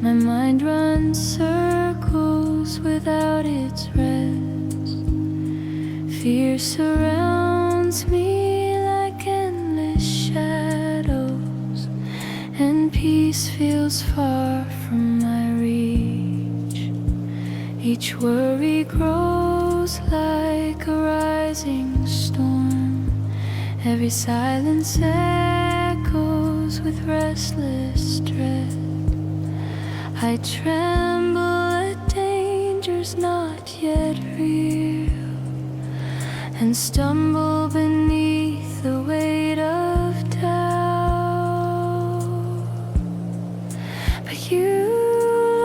My mind runs circles without its rest. Fear surrounds me like endless shadows, and peace feels far from my reach. Each worry grows like a rising storm. Every silence echoes with restless dread. I tremble at dangers not yet real, and stumble beneath the weight of doubt. But you,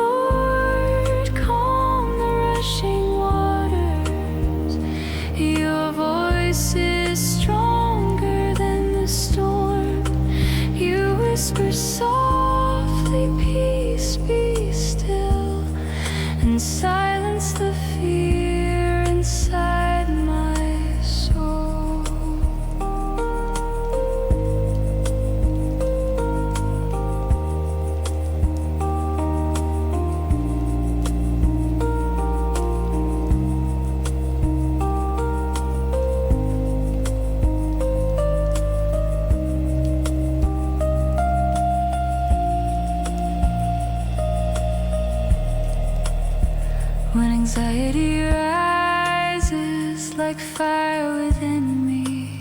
Lord, calm the rushing waters. Your voice is stronger than the storm. You whisper softly, peace, be still, and silence the fear inside my soul. When anxiety rises like fire within me,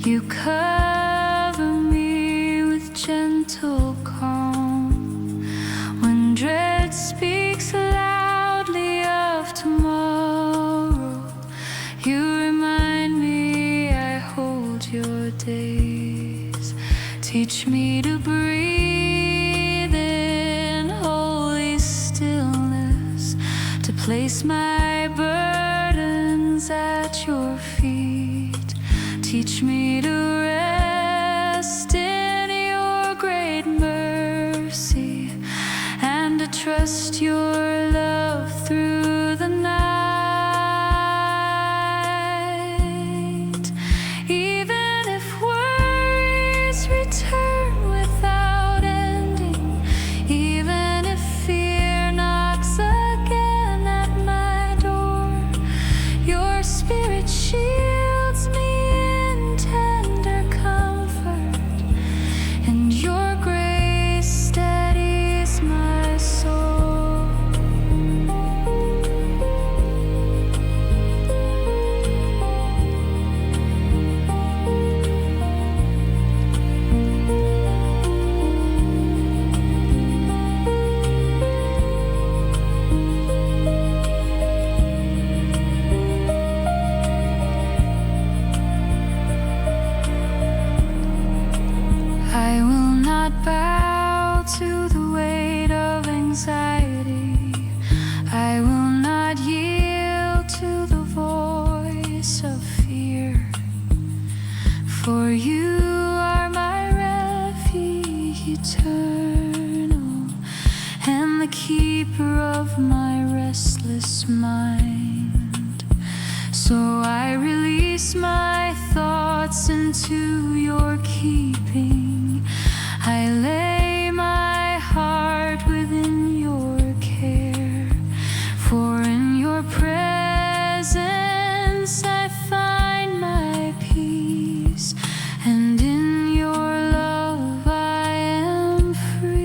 you cover me with gentle calm. When dread speaks loudly of tomorrow, you remind me I hold your days. Teach me to breathe in holy stillness, to place my burdens at your feet. Teach me to rest in your great mercy, and to trust your love through the night. Even if worries return without ending, even if fear knocks again at my door, your spirit shields me in tender comfort, and your grace steadies my soul. I will not bow to the weight of anxiety. I will not yield to the voice of fear. For you are my refuge eternal, and the keeper of my restless mind. So I release my thoughts into your keeping. I lay my heart within your care, for in your presence I find my peace, and in your love I am free.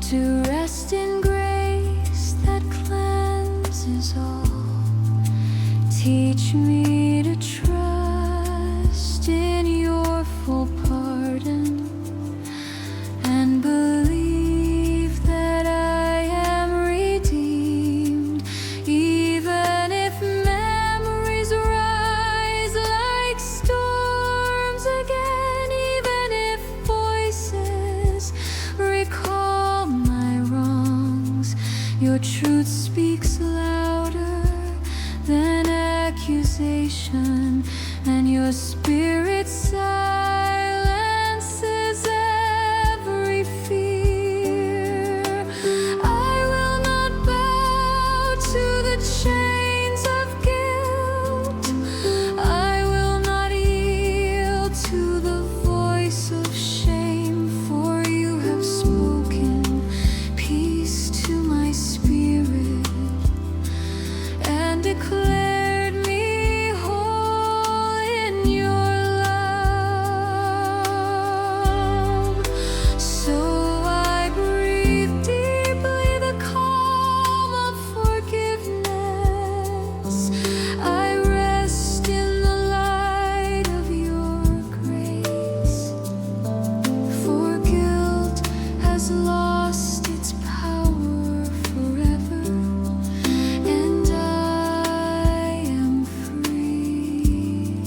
to rest in grace that cleanses all. Teach me to trust in your full pardon and believe that I am redeemed, even if memories rise like storms again, even if voices recall my wrongs. Your truth speaks louder than accusation, and your spirit silences every fear. I will not bow to the chains of guilt. I will not yield to the voice of shame, for you have spoken peace to my spirit and declared me whole in your love. So I breathe deeply the calm of forgiveness. I rest in the light of your grace, for guilt has lost its power forever, and I am free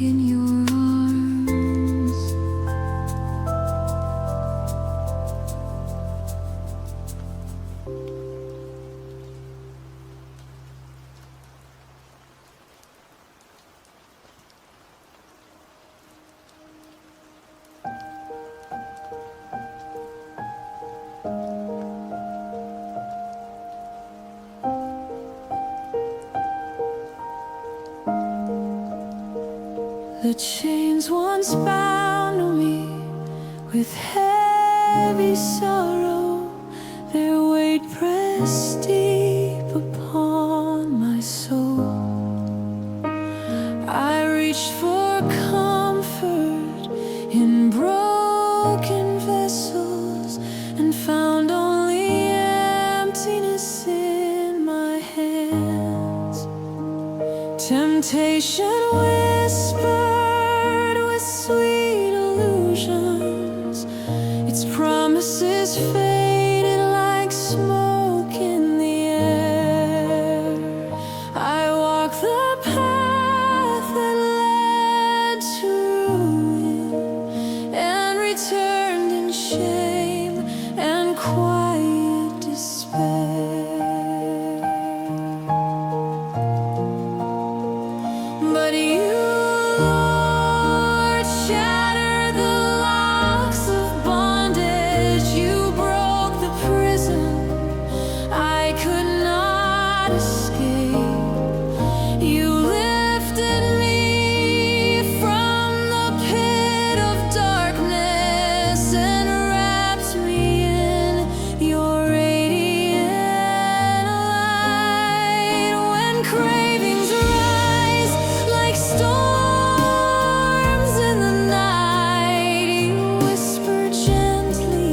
in your arms. The chains once bound me with heavy sorrow, their weight pressed deep upon my soul. I reached for comfort in broken vessels and found only emptiness in my hands. Temptation whispered with sweet illusions, its promises faded like smoke in the air. I walked the path that led to ruin and returned in shame and quiet despair. But you, Lord, shattered the locks of bondage. You broke the prison I could not escape. You lifted me from the pit of darkness and wrapped me in your radiant light. When cravings rise like storms in the night, you whisper gently,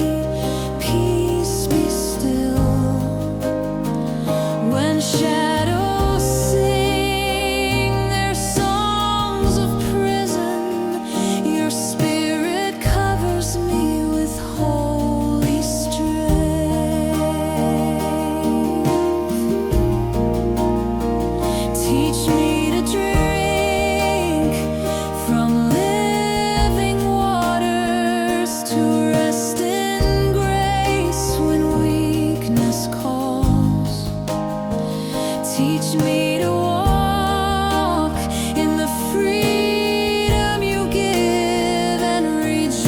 peace be still. When shadows sing their songs of prison, your spirit covers me with holy strength. Teach me to drink from living waters, to rest in grace when weakness calls. Teach me to walk in the freedom you give and rejoice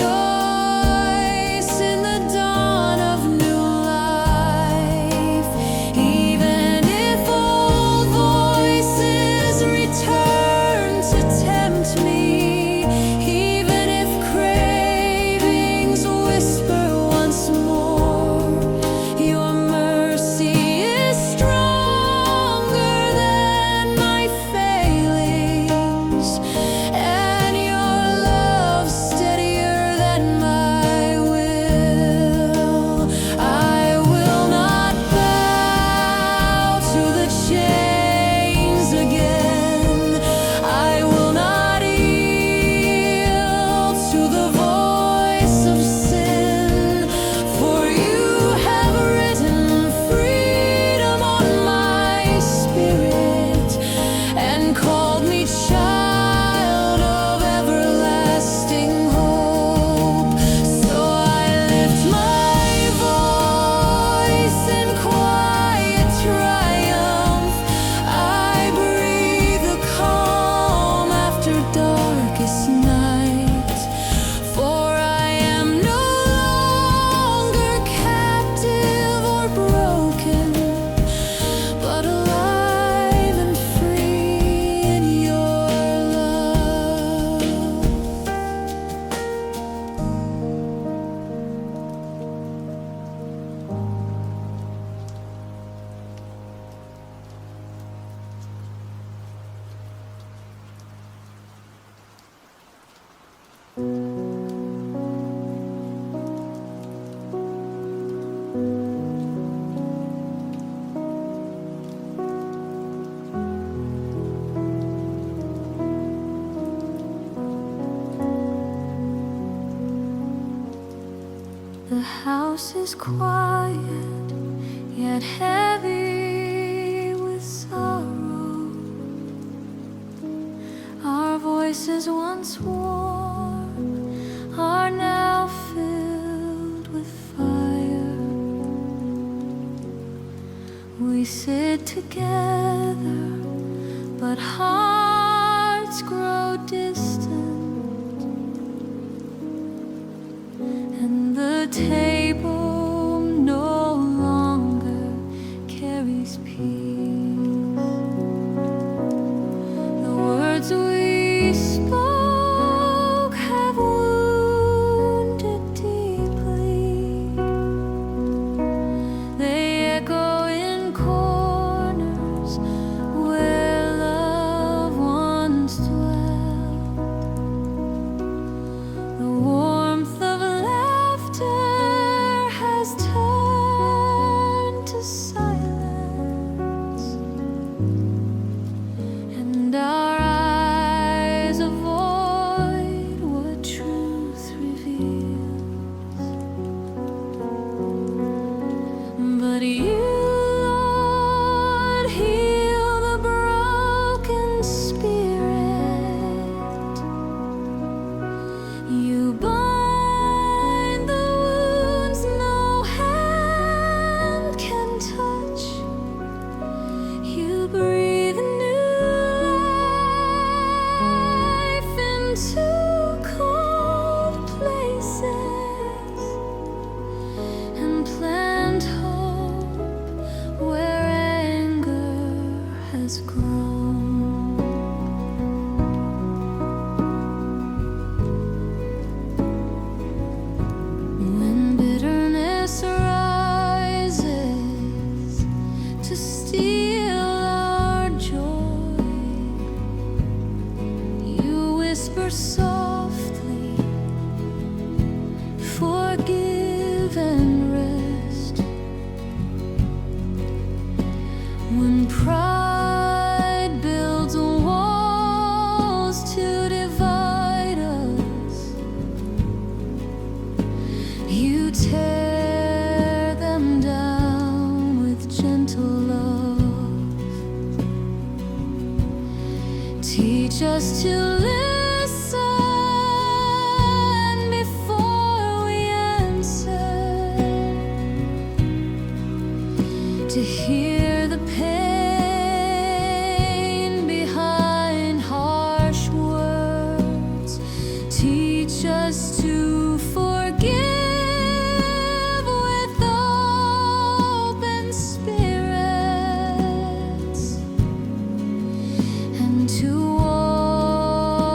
in the dawn of new life. Even if old voices return to tempt me, even if cravings of sin. For you have written freedom on my spirit and called me child of everlasting hope. So I lift my voice in quiet triumph. I breathe the calm after darkest night. For I am no longer captive or broken, but alive and free in your love. The house is quiet, yet heavy with sorrow. Our voices once warm are now filled with fire. We sit together, but hearts grow distant. And the table no longer carries peace. The words we spoke have wounded deeply. They echo in corners where love once dwelt. The warmth of laughter has turned to silence, and our eyes avoid what truth reveals. But you, Lord, heal the broken spirit. You bind the wounds no hand can touch. You breathe new life into cold places and plant hope where anger has grown. When bitterness rises to steal our joy, you whisper softly, forgive and rest. When pride builds walls to divide us, you tear them down with gentle love. Teach us to listen before we answer, to hear the pain behind harsh words. Teach us to forgive with open spirits, and to walk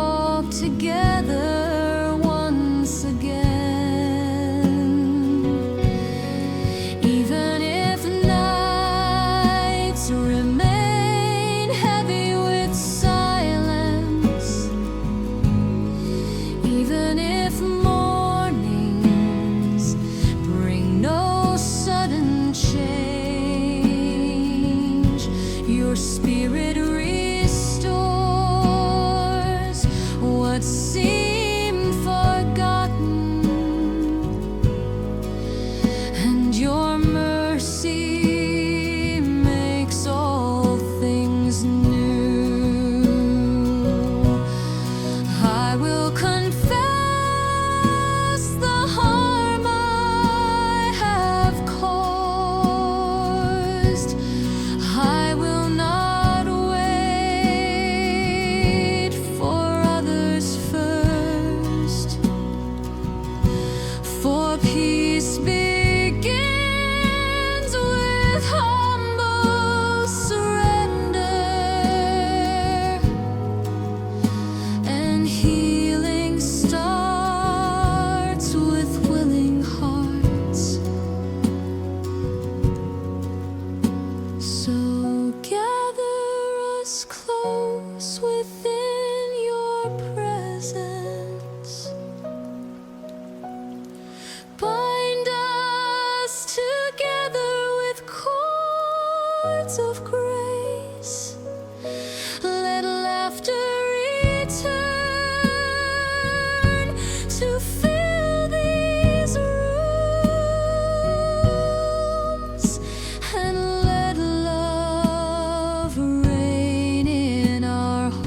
words of grace. Let laughter return to fill these rooms, and let love reign in our home.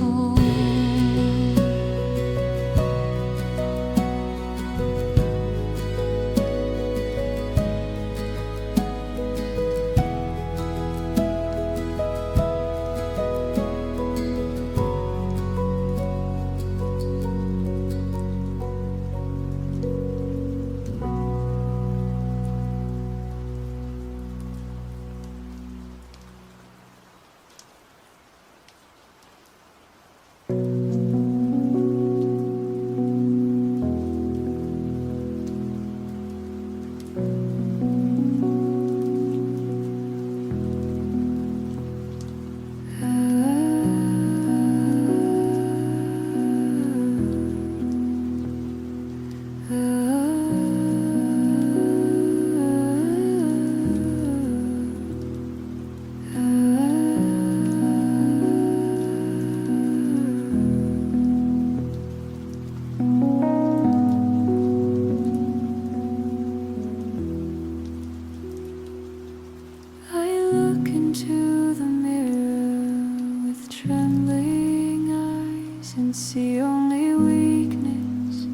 Into the mirror with trembling eyes and see only weakness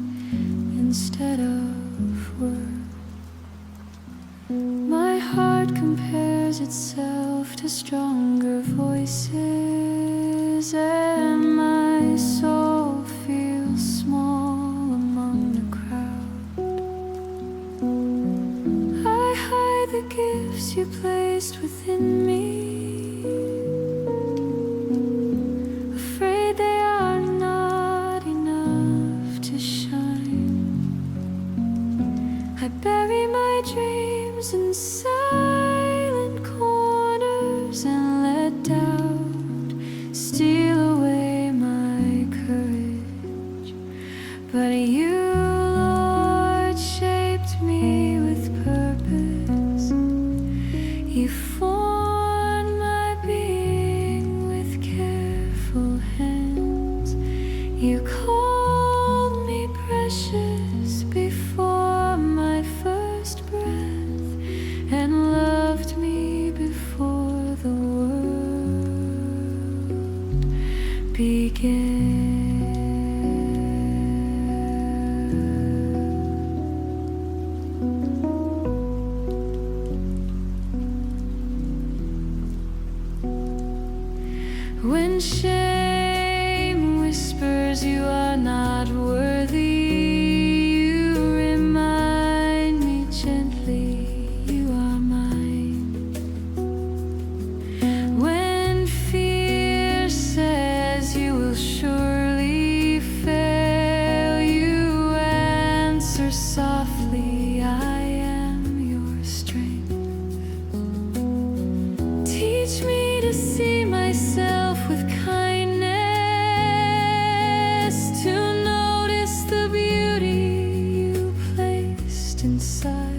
instead of worth. My heart compares itself to stronger voices, and my soul feels small among the crowd. I hide the gifts you placed within me, afraid they are not enough to shine. I bury my dreams in silent corners and let doubt steal away my courage. But you, Lord, shaped me with purpose. You formed my being with careful hands. You called me precious before my first breath, and loved me before the world began. When shame whispers you are not worthy, you remind me gently you are mine. When fear says you will surely fail, you answer softly, I am your strength. Teach me to see myself with kindness, to notice the beauty you placed inside.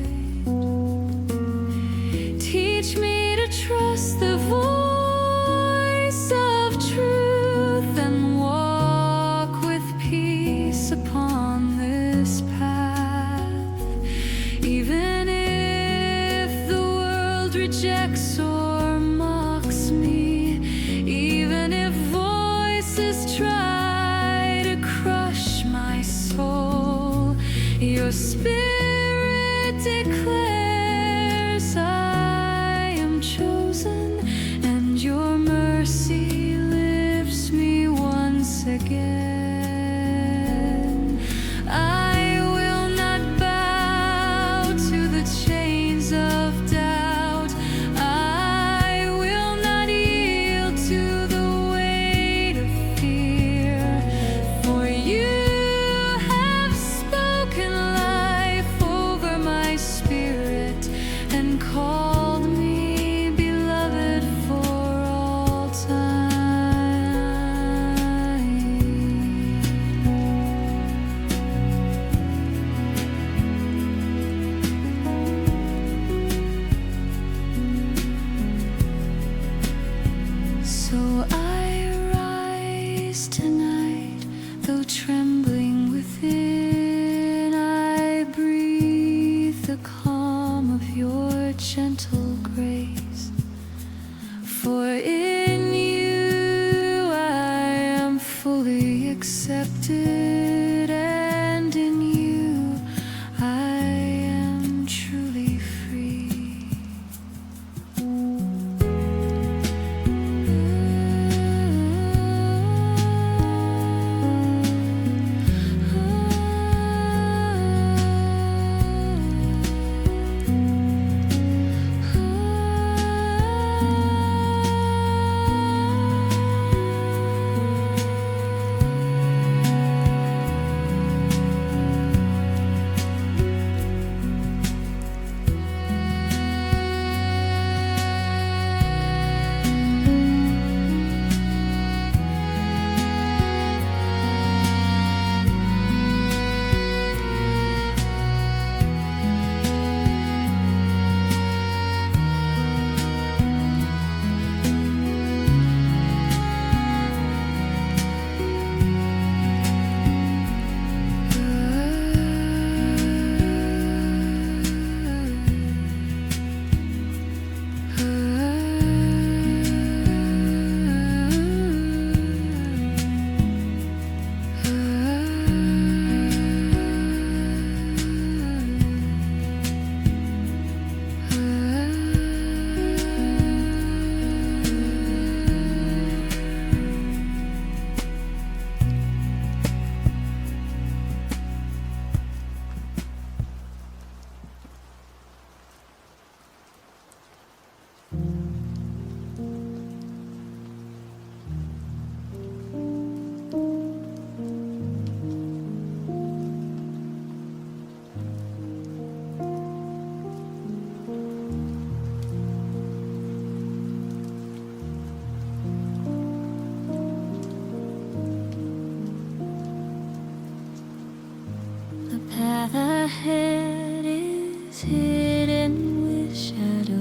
Teach me to trust the voice of truth and walk with peace upon this path. Even if the world rejects or mocks me, even if voices try to crush my soul, your spirit declares I am chosen, and your mercy lifts me once again. I will not bow to the chains of doubt. I will not yield to the weight of fear, for you have spoken life over my spirit. hidden with shadows.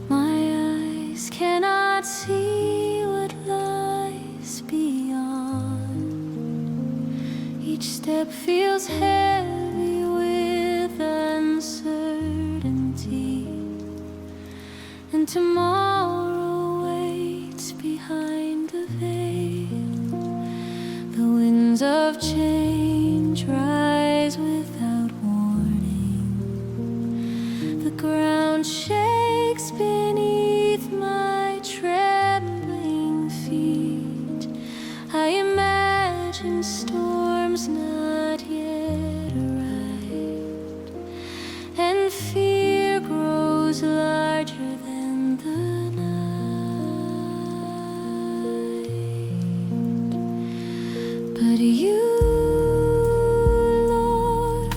My eyes cannot see what lies beyond. Each step feels heavy with uncertainty, and tomorrow waits behind the veil. The winds of change rise without warning. The ground shakes beneath my trembling feet. I imagine storms not yet arrived, and fear grows larger than the night. But you, Lord,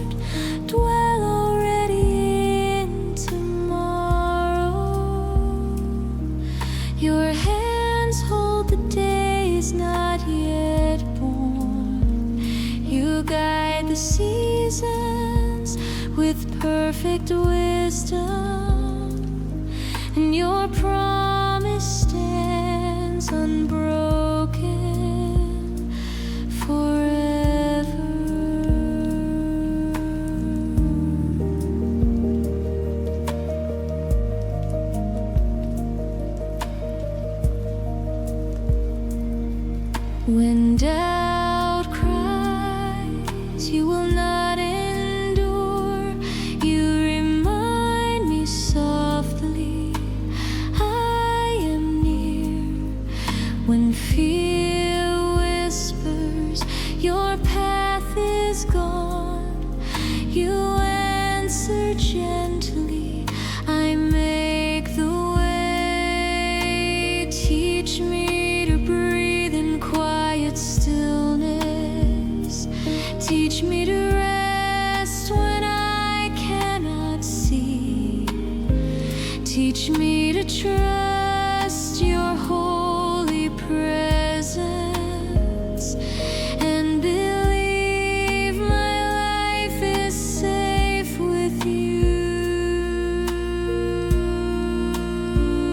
dwell already in tomorrow. Your hands hold the days not yet born. You guide the seasons with perfect wisdom, and your promise stands unbroken forever. When doubt cries, you will not endure. You remind me softly, I am near. When fear whispers, your path is gone, you answer gently, I make the way. Teach me to breathe in quiet stillness. Teach me to rest when I cannot see. Teach me to trust your holy presence, and believe my life is safe with you.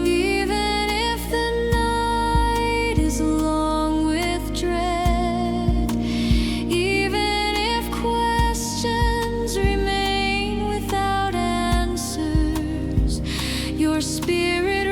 Even if the night is long with dread, even if questions remain without answers, your spirit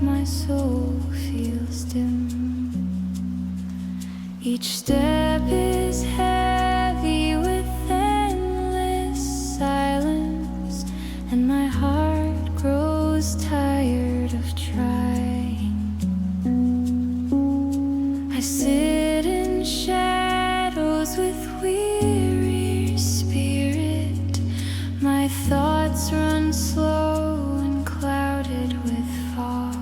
my soul feels dim. Each step is heavy with endless silence, and my heart grows tired of trying. I sit in shadows with weary spirit. My thoughts run slow and clouded with fog.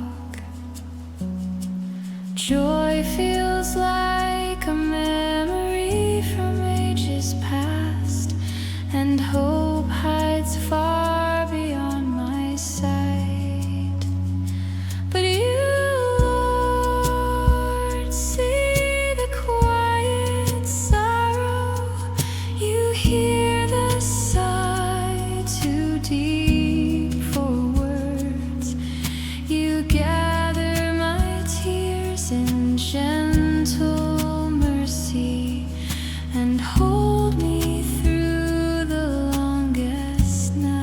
Joy feels like a memory from ages past, and hope hides far beyond my sight. But you, Lord, see the quiet sorrow. You hear the sigh too deep for words. You gather my tears in gentle mercy and hold me through the longest night.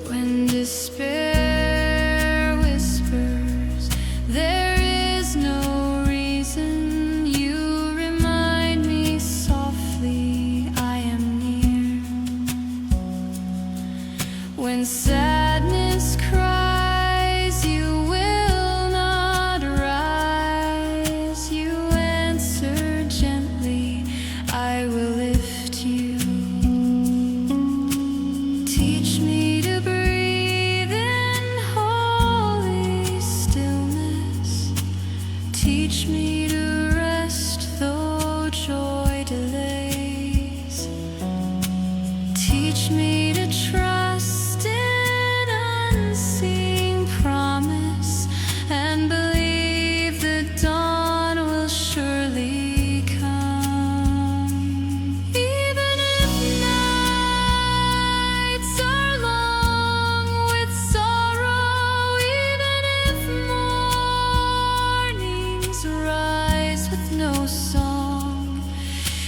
When despair whispers there is no reason, you remind me softly I am near. When sadness cries, you will not rise. You answer gently, I will lift you. Teach me to breathe in holy stillness. Teach me to rest though joy delays. Teach me to trust in unseen promise and believe the dawn will surely come. Even if nights are long with sorrow, even if mornings rise with no song,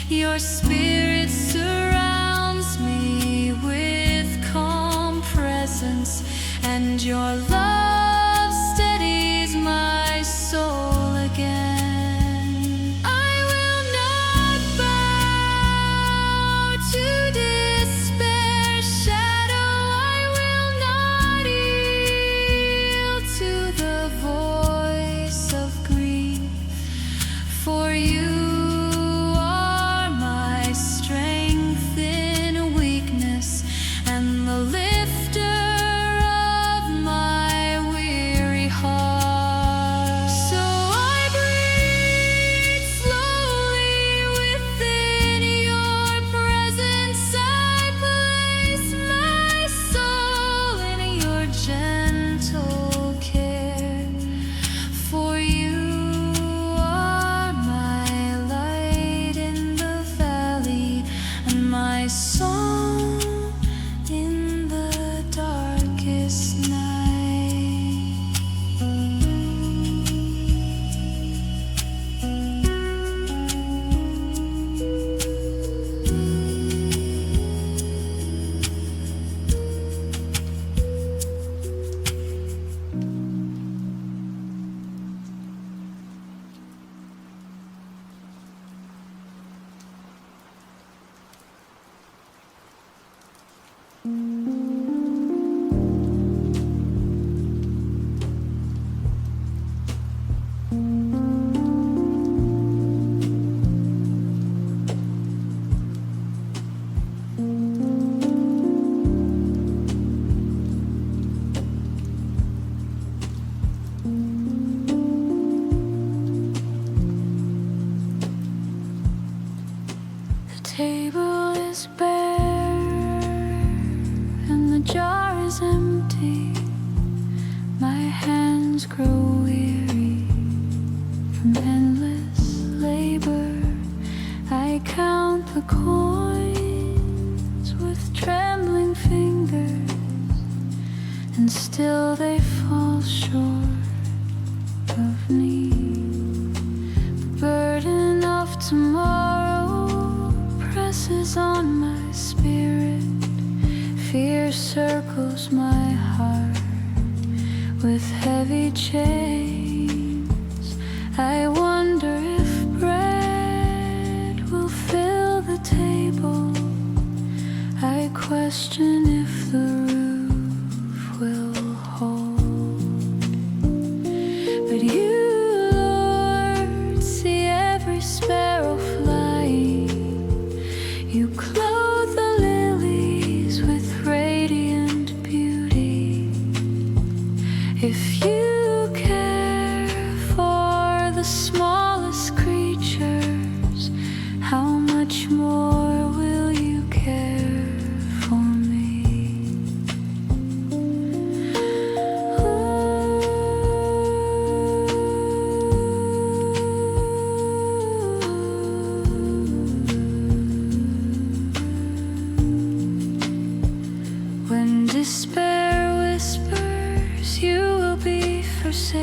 your spirit surrounds me with calm presence, and your love steadies my soul again. I will not bow to despair's shadow. I will not yield to the voice of grief, for you are my strength in weakness and the lifter of my weary heart. So I breathe slowly within your presence. I place my soul in your gentle care, for you are my light in the valley and my song in the darkest night. The table is bare and the jar is empty. My hands grow weary from endless labor. I count the coins with trembling fingers, and still they fall short.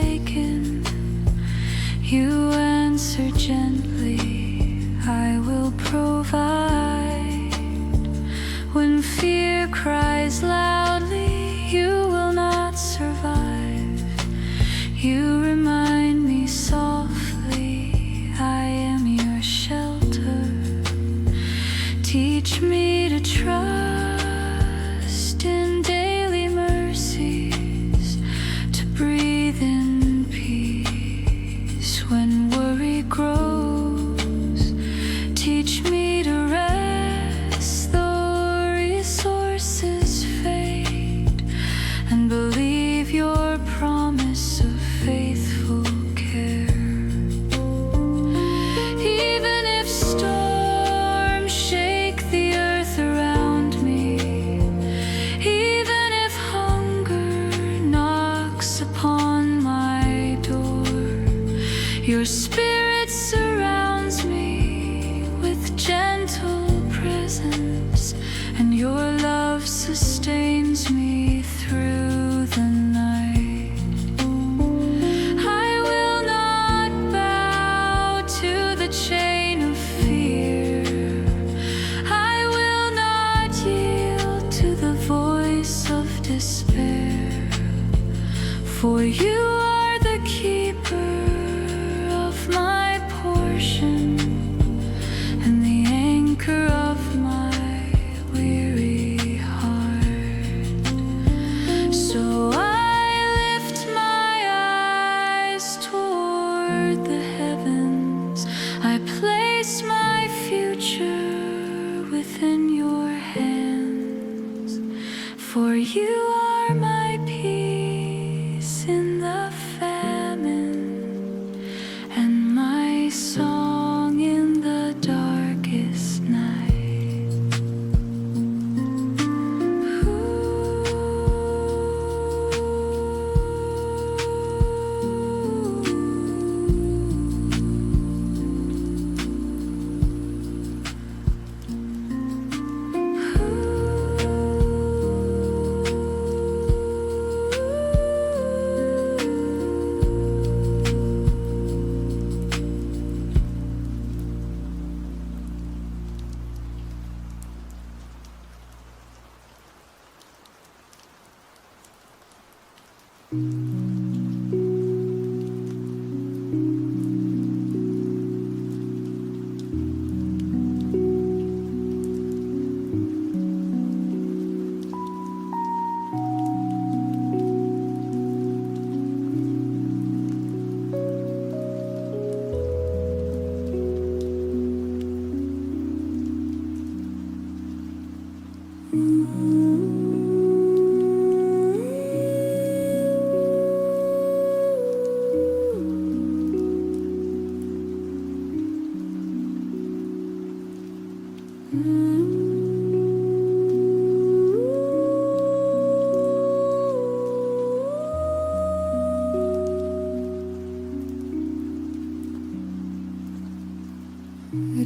forsaken, you answer gently, I will provide. When fear cries loudly, you will not survive. You remind me softly, I am your shelter. Teach me to trust in daily mercies, to breathe in peace when worry grows. Teach me to rest though resources fade, and believe your promise of faithful care. Even if storms shake the earth around me, even if hunger knocks upon my door, your spirit surrounds me with gentle presence, and your love sustains me through the night. I will not bow to the chain of fear. I will not yield to the voice of despair. For you are the keeper of my portion, and the anchor of my weary heart. So I lift my eyes toward the heavens. I place my future within your hands. For you are my peace in the famine, and my song in the darkest night.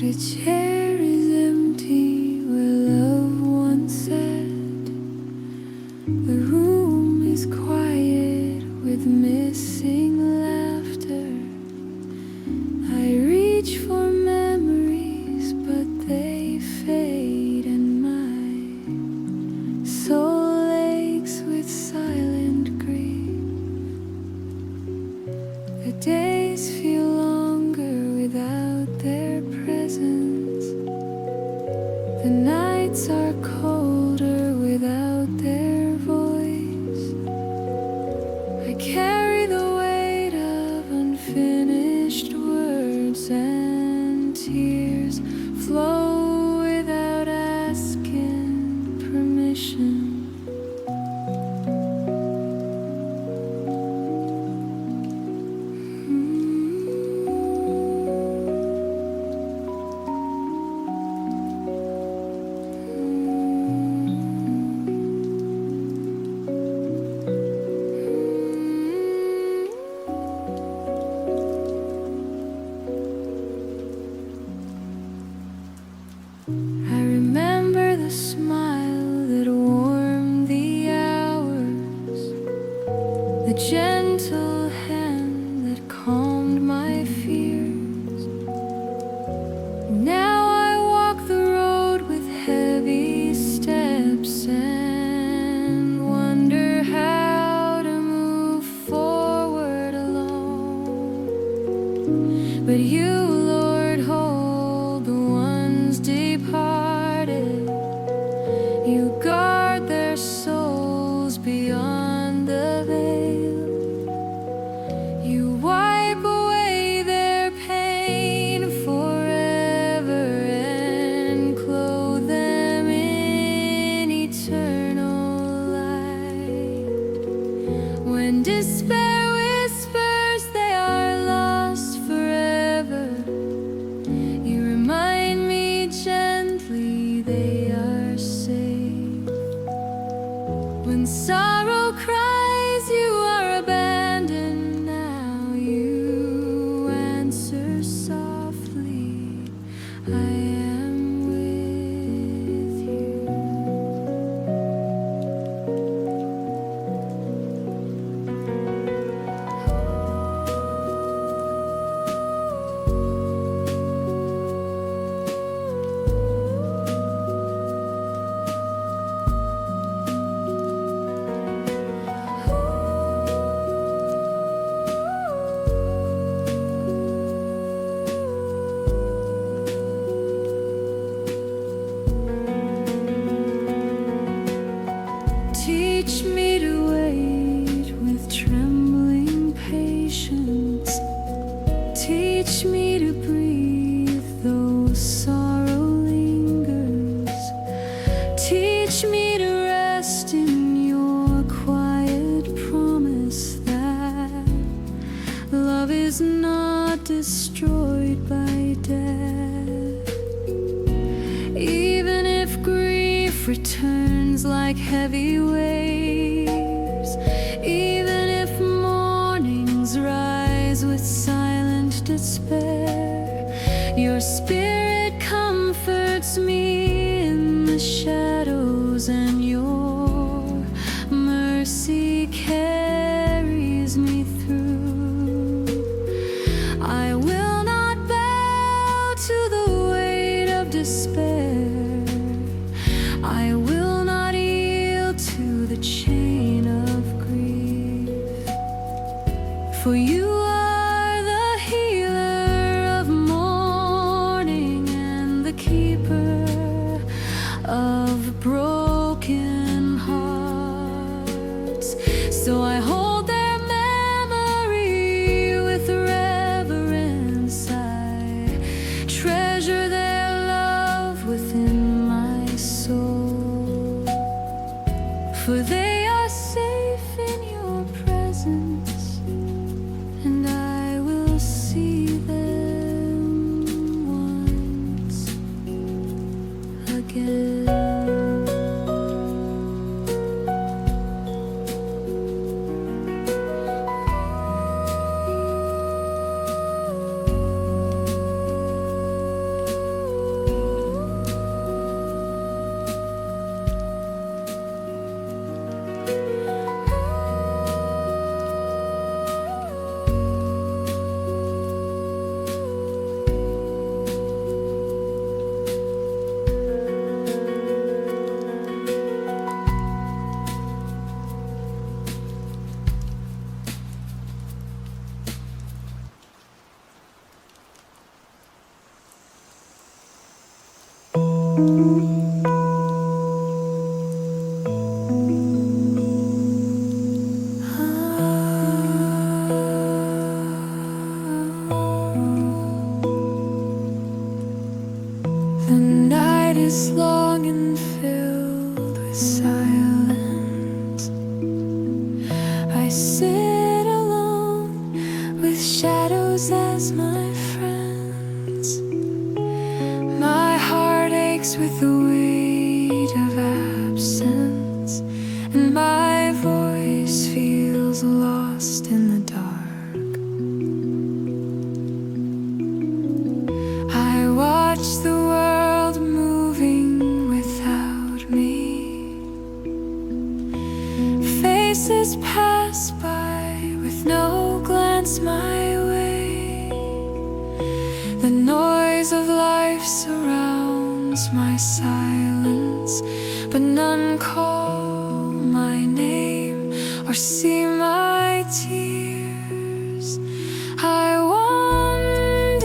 The chair is empty where love once sat. The room is quiet with missing laughter. I reach for memories, but they fade, and my soul aches with silent grief. The days feel longer without their presence. The nights are colder without their voice. I carry the weight of unfinished words, and tears flow without asking permission. But you, Lord, hold the ones departed. You guard their souls beyond the veil. You wipe away their pain forever and clothe them in eternal light. When despair whispers they are lost forever, you remind me gently they are safe. When sorrow cries you are abandoned, now you answer softly, I am with you. Teach me to wait with trembling patience. Teach me to breathe though sorrow lingers. Teach me to rest in your quiet promise that love is not destroyed by death. Even if grief returns like heavy waves, even if mornings rise with silent despair, your spirit comforts me in the shadows, and your mercy carries me through. I will not bow to the weight of despair. I will not yield to the chain of grief. For you are the healer of mourning and the keeper of broken hearts. So I hold their memory with reverence. I treasure their love within my soul. For they are safe in your presence, and I will see them once again. The night is long and filled with silence. I sit alone with shadows as my friends. My heart aches with the weight of absence, and my voice feels lost in the dark. I watch the world moving without me. Faces pass by with no glance my way. The noise of life surrounds my silence, but none call my name or see my tears. I wonder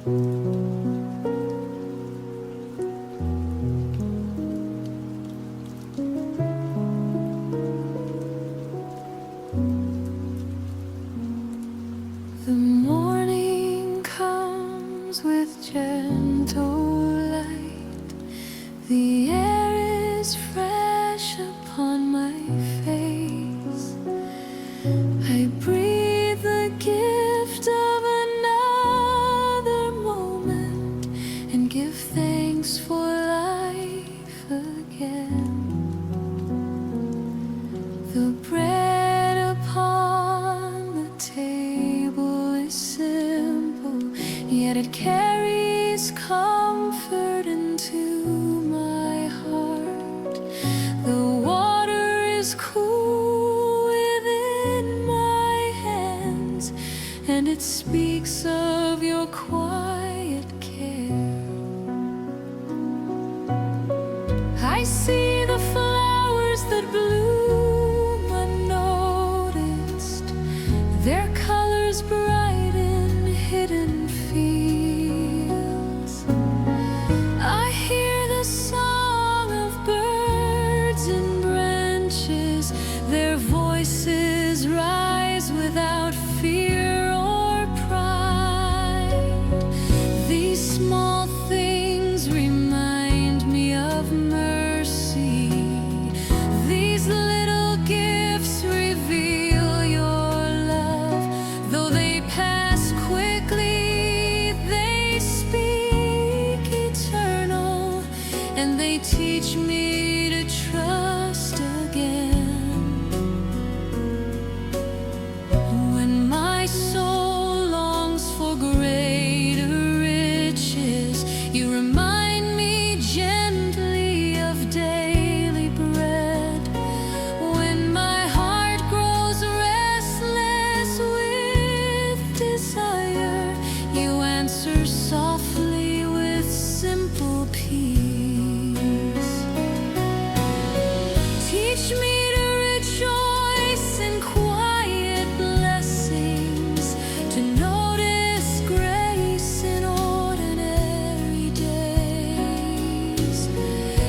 The morning comes with gentle light. The air is fresh upon my face. I breathe the gift of another moment and give thanks for life again. The bread upon the table is simple, yet it carries comfort into my heart. The water is cool within my hands, and it speaks of your quiet care. I see the flowers that bloom unnoticed, their colors bright in hidden fields. I hear the song of birds in branches, their voices rise without fear or pride. These small things remind me of mercy. These little gifts reveal your love. Though they pass quickly, they speak eternal, and they teach me to trust again. When my soul longs for greater riches, you remind me gently of daily bread. When my heart grows restless with desire, you answer softly with simple peace. Teach me to rejoice in quiet blessings, to notice grace in ordinary days.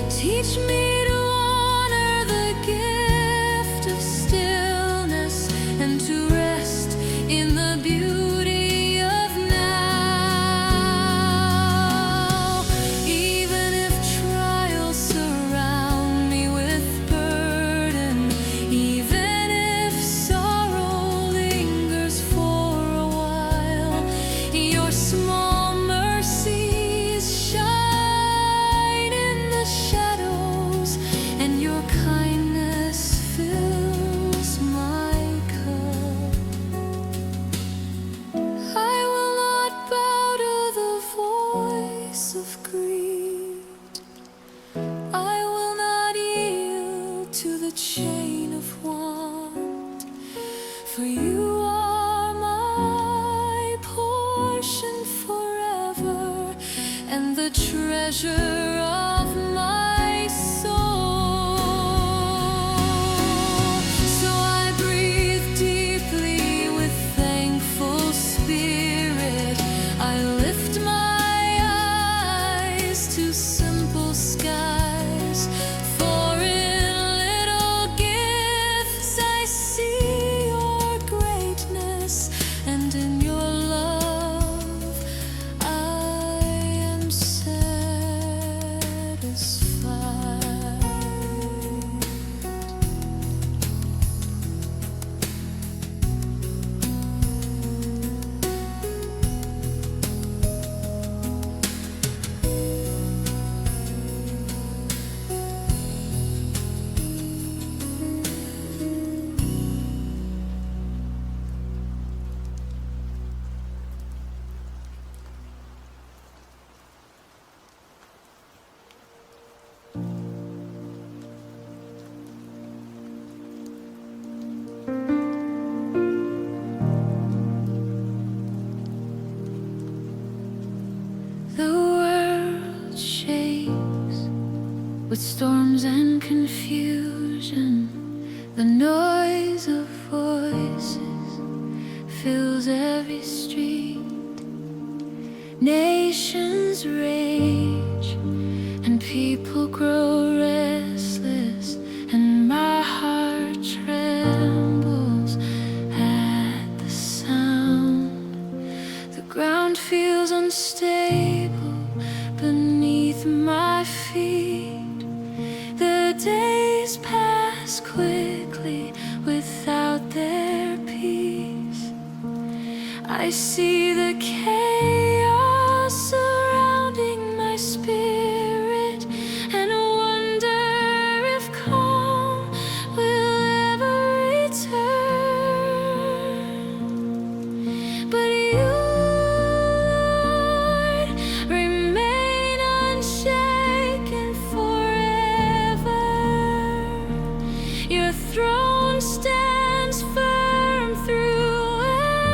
Teach me to honor the gift of stillness and to rest in the beauty of now. Even if trials surround me with burden, even if sorrow lingers for a while, your small mercies shine in the shadows, and your kindness fills my cup. I will not bow to the voice of greed. I will not yield to the chain of want, for you are my portion forever, and the treasure of my soul. So I breathe deeply with thankful spirit. I lift my eyes to simple skies, for in little gifts I see your greatness, and in your love I am satisfied. The world shakes with storms and confusion. The noise of voices fills every street. Nations rage and people grow restless, and my heart trembles at the sound. The ground feels unstable beneath my feet. The days pass quickly without their peace. I see the chaos surrounding my spirit and wonder if calm will ever return. But you, Lord, remain unshaken forever. Your throne stands firm through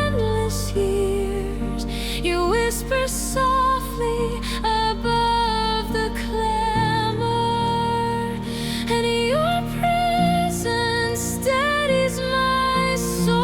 endless years. You whisper softly above the clamor, and your presence steadies my soul.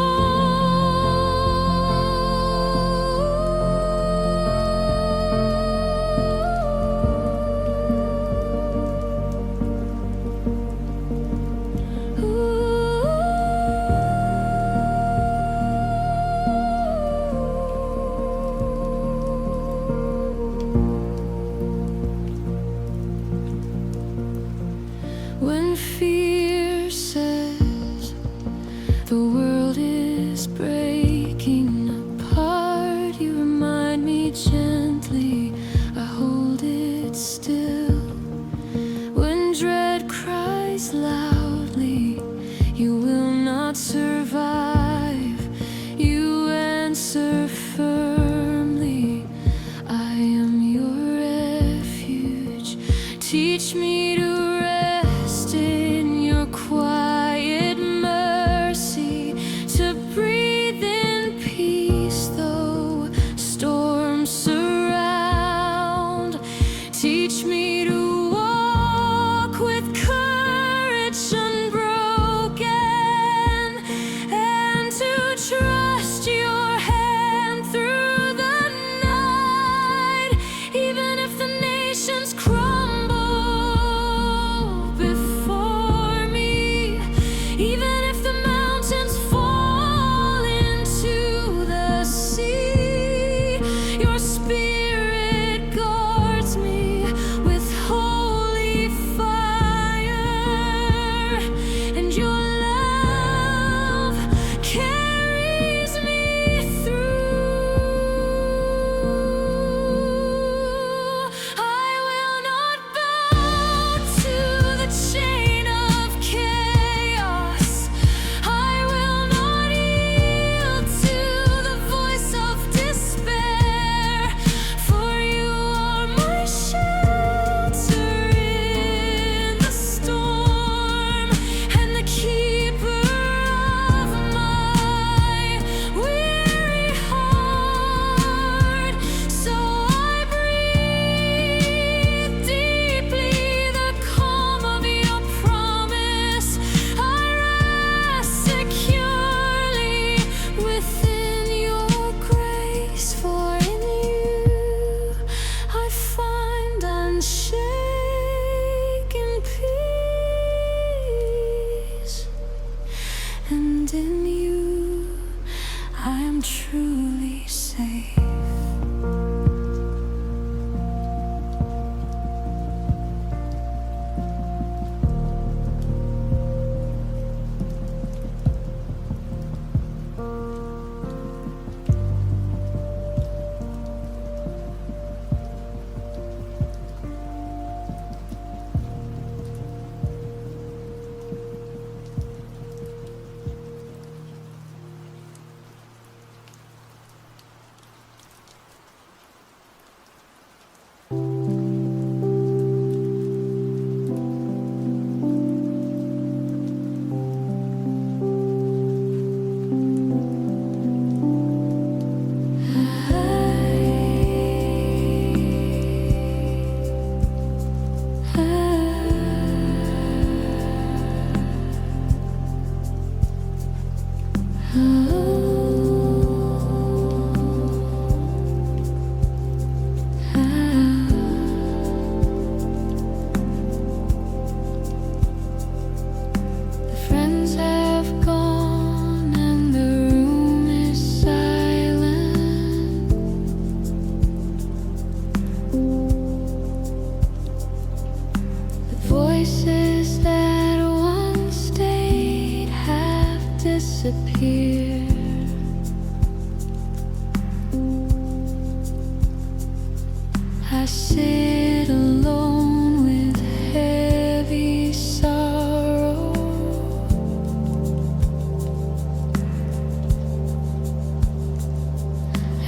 I sit alone with heavy sorrow,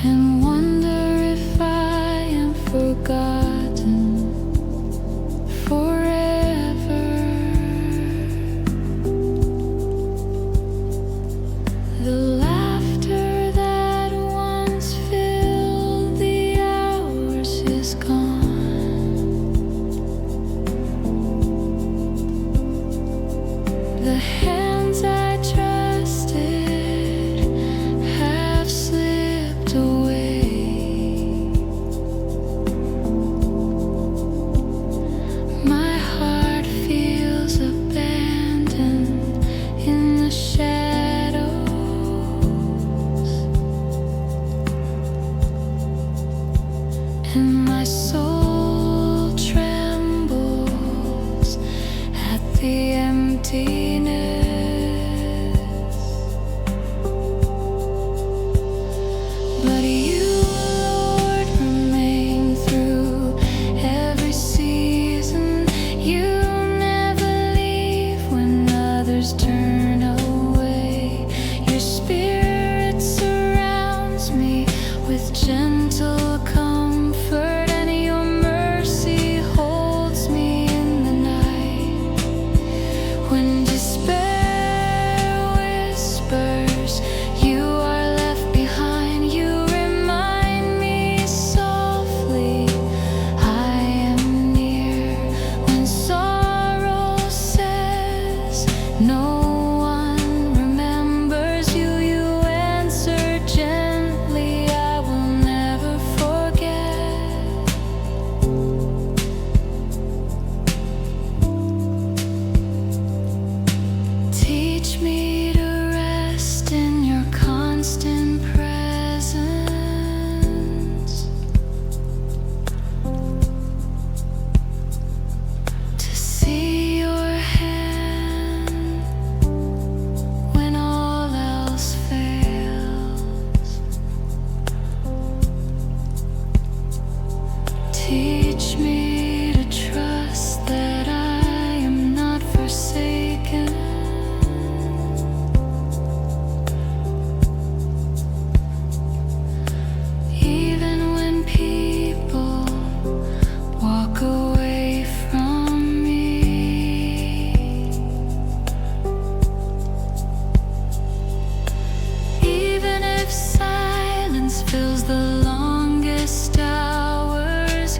and wonder if I am forgotten forever. The laughter that once filled the hours is gone. The hands I trusted have slipped away. My heart feels abandoned in the shadows, and my soul trembles at the emptiness. But you, Lord, remain through every season. You never leave when others turn away. Your spirit surrounds me with gentle comfort, and your mercy holds me in the night. When despair whispers you are left behind, you remind me softly I am near. When sorrow says no one remembers you, you answer gently, I will never forget. Teach me to rest in your constant presence, to see your hand when all else fails. Teach me to trust that I am not forsaken, even when people walk away from me. Even if silence fills the longest hours,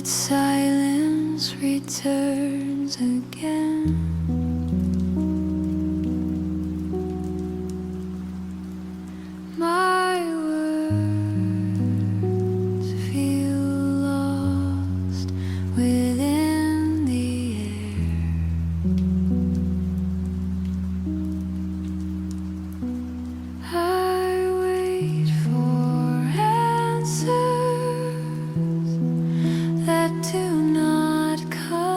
but silence returns again. My words feel lost within the air. I wait for answers that do not come,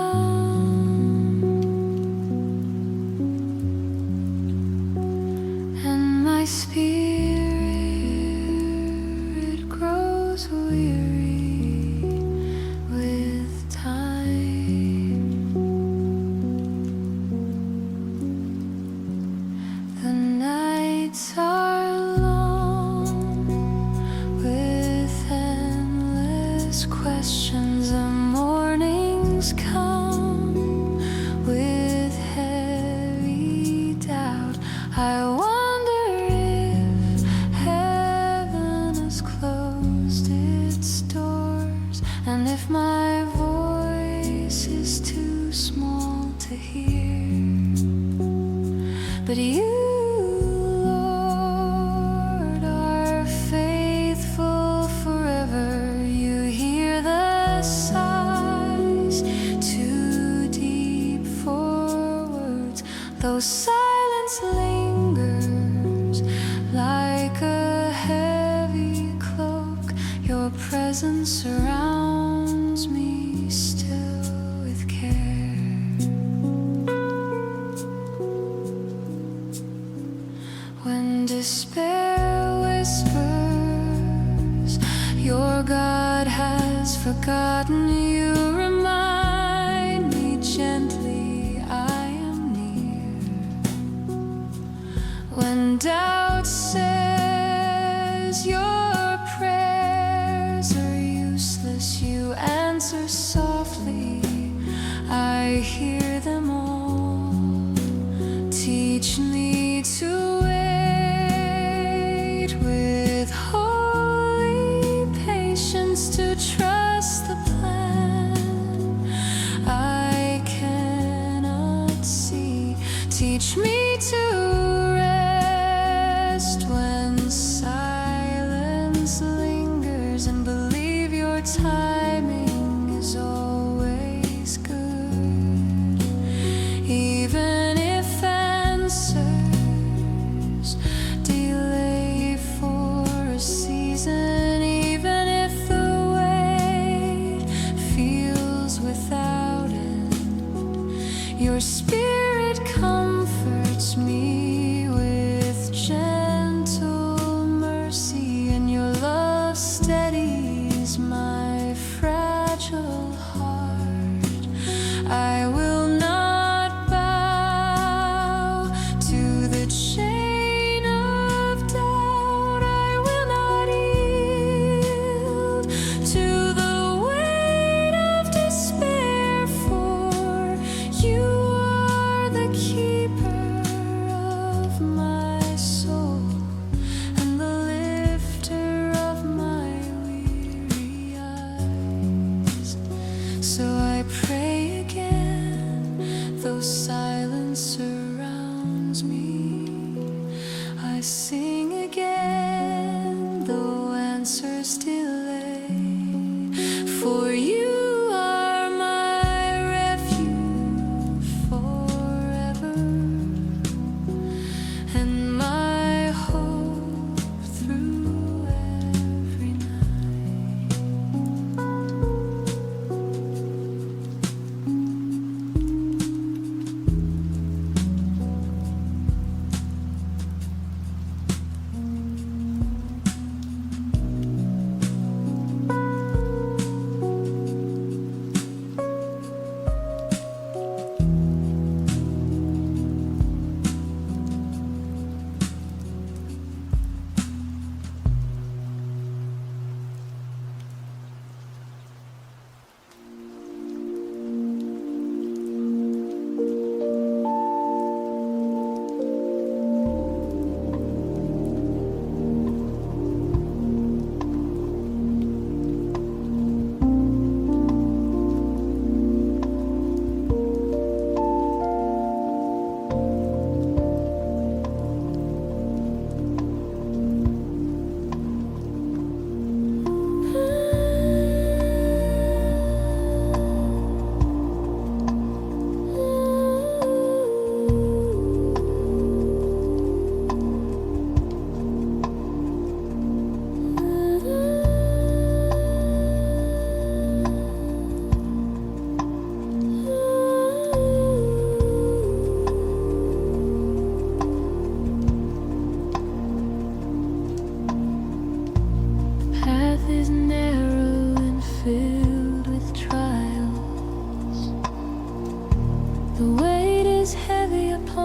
and my spirit grows weary with time. The nights are long with endless questions. The mornings come with heavy doubt. I wonder if heaven has closed its doors, and if my voice is too small to hear. But you, Lord, are faithful forever. You hear the sighs too deep for words. Though silence lingers like a heavy cloak, your presence surrounds me still with care. When despair whispers your God has forgotten, you remind me gently I am near. When doubt says your prayers are useless, you answer softly, I hear them all. Teach me to wait with holy patience, to trust the plan I cannot see. Teach me to rest when silence lingers, and believe your timing is always good. Even if answers delay for a season, even if the wait feels without end, your spirit comforts me with gentle mercy, and your love steadies my fragile heart. I will not bow to the chain of doubt. I will not yield to the weight of despair, for you are the keeper of my soul and the lifter of my weary eyes. So I pray again, though silence surrounds me. I sing again, though answers delay. For you are my refuge forever, and my hope through every night.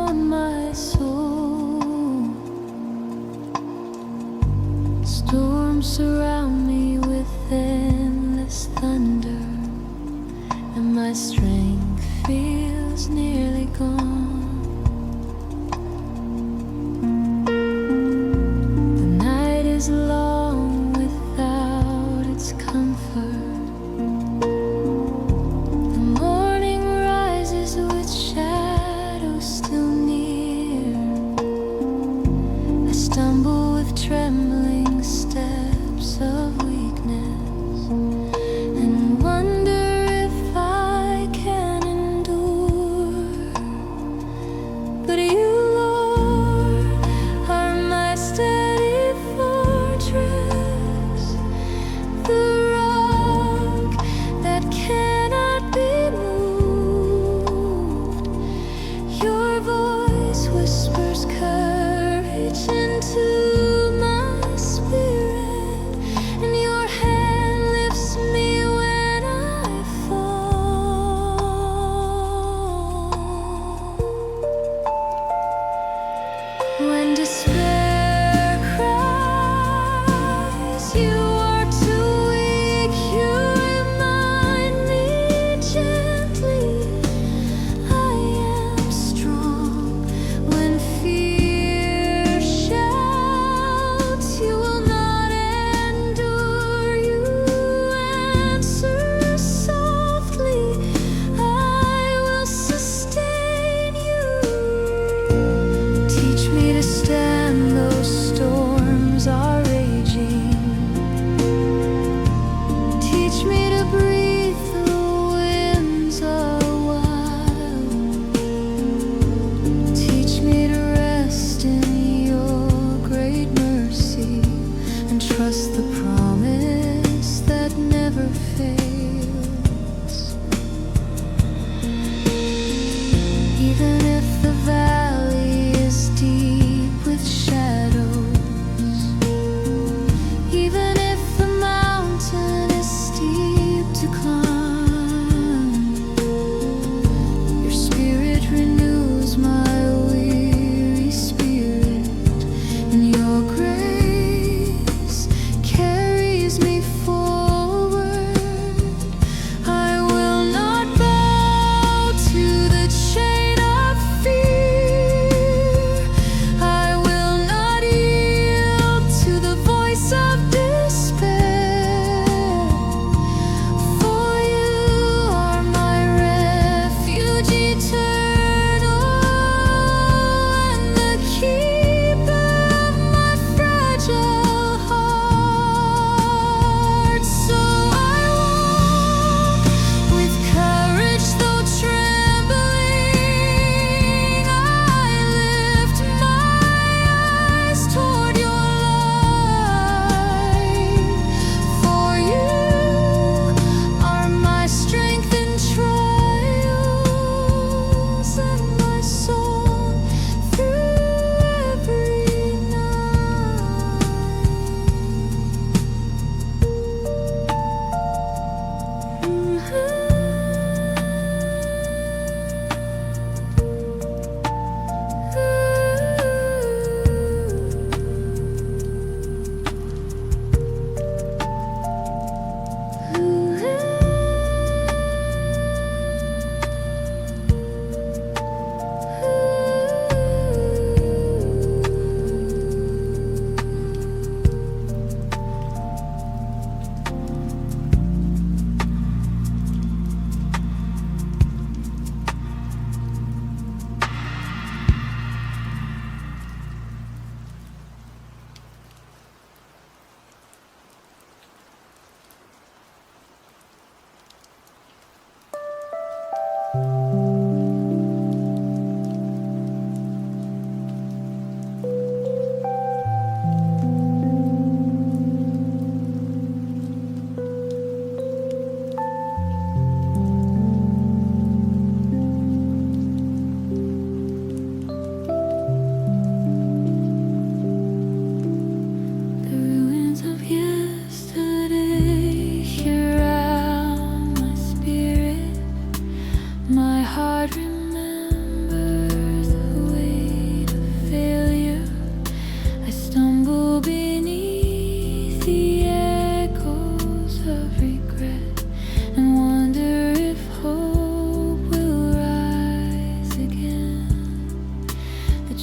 on my soul. Storms surround me with endless thunder, and my strength feels nearly gone. The night is long without its comfort. The morning rises with shadows still near. I stumble with trembling steps of weakness and wonder if I can endure. But you, Lord, are my steady fortress, the rock that cannot be moved. Your voice whispers courage into my spirit, and your hand lifts me when I fall.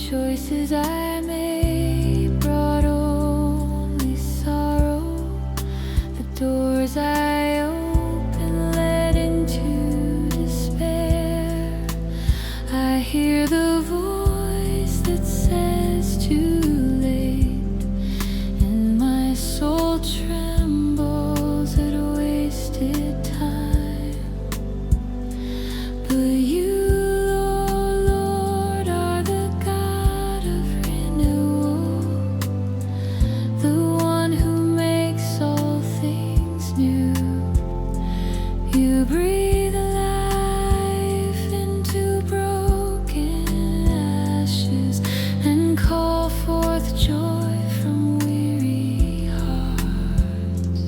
choices I made brought only sorrow. The doors I opened led into despair. I hear the voice that says too late, and my soul trembles at wasted time. But you, you breathe life into broken ashes and call forth joy from weary hearts.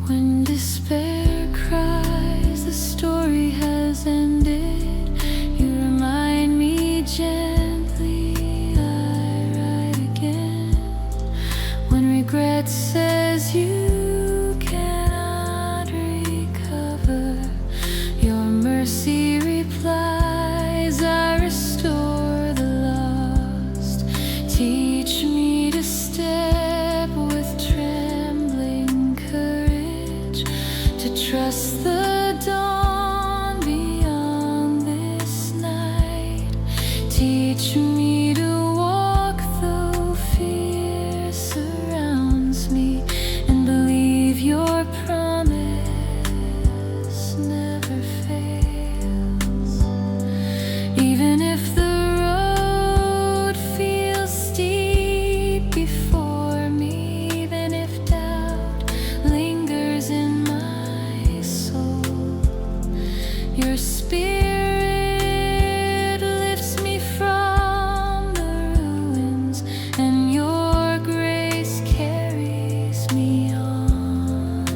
When despair cries, the story has ended, you remind me gently I ride again. When regret says you mercy replies, I restore the lost. Teach me to step with trembling courage, to trust the dawn beyond this night. Teach me to walk though fear surrounds me, and believe your promise never fails. Even if the road feels steep before me, even if doubt lingers in my soul, your spirit lifts me from the ruins, and your grace carries me on.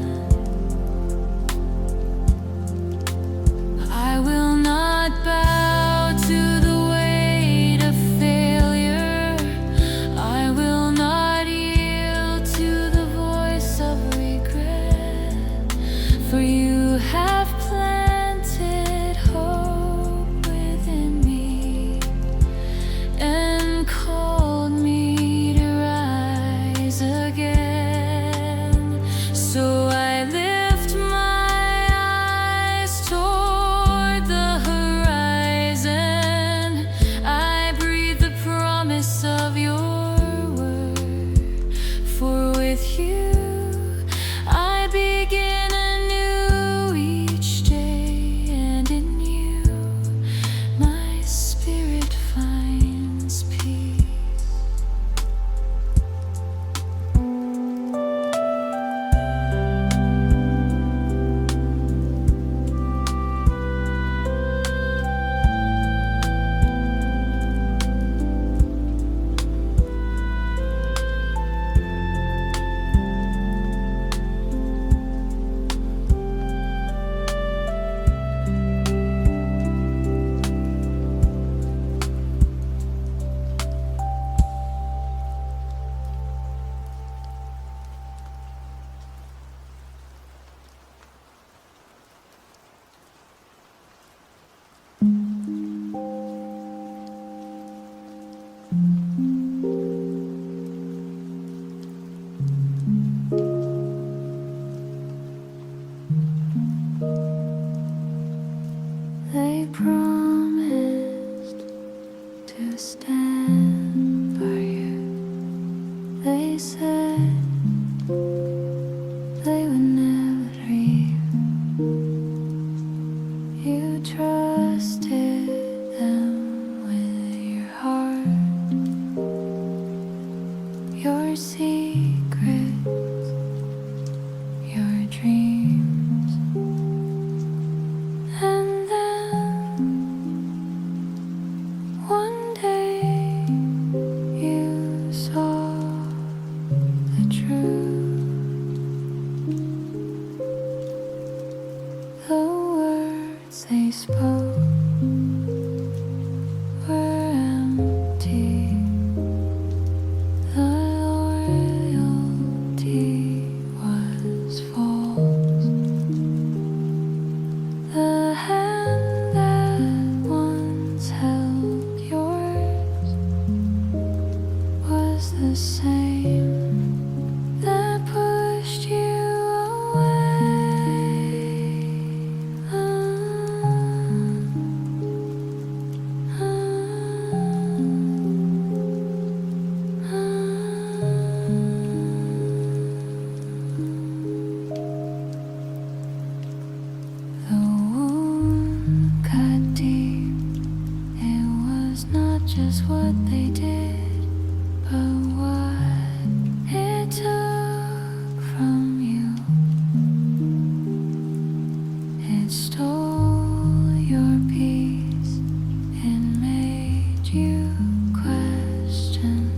I will not bow to the weight of failure. I will not yield to the voice of regret. For you have planted hope within me and called me to rise again. So I lift my eyes toward the horizon. I breathe the promise of your word. For with you I begin anew each day, and in you my spirit finds peace. They promised to stand by you. They said they would never leave. You trusted them with your heart, your secrets, your dreams. And then just what they did, but what it took from you, it stole your peace, it made you question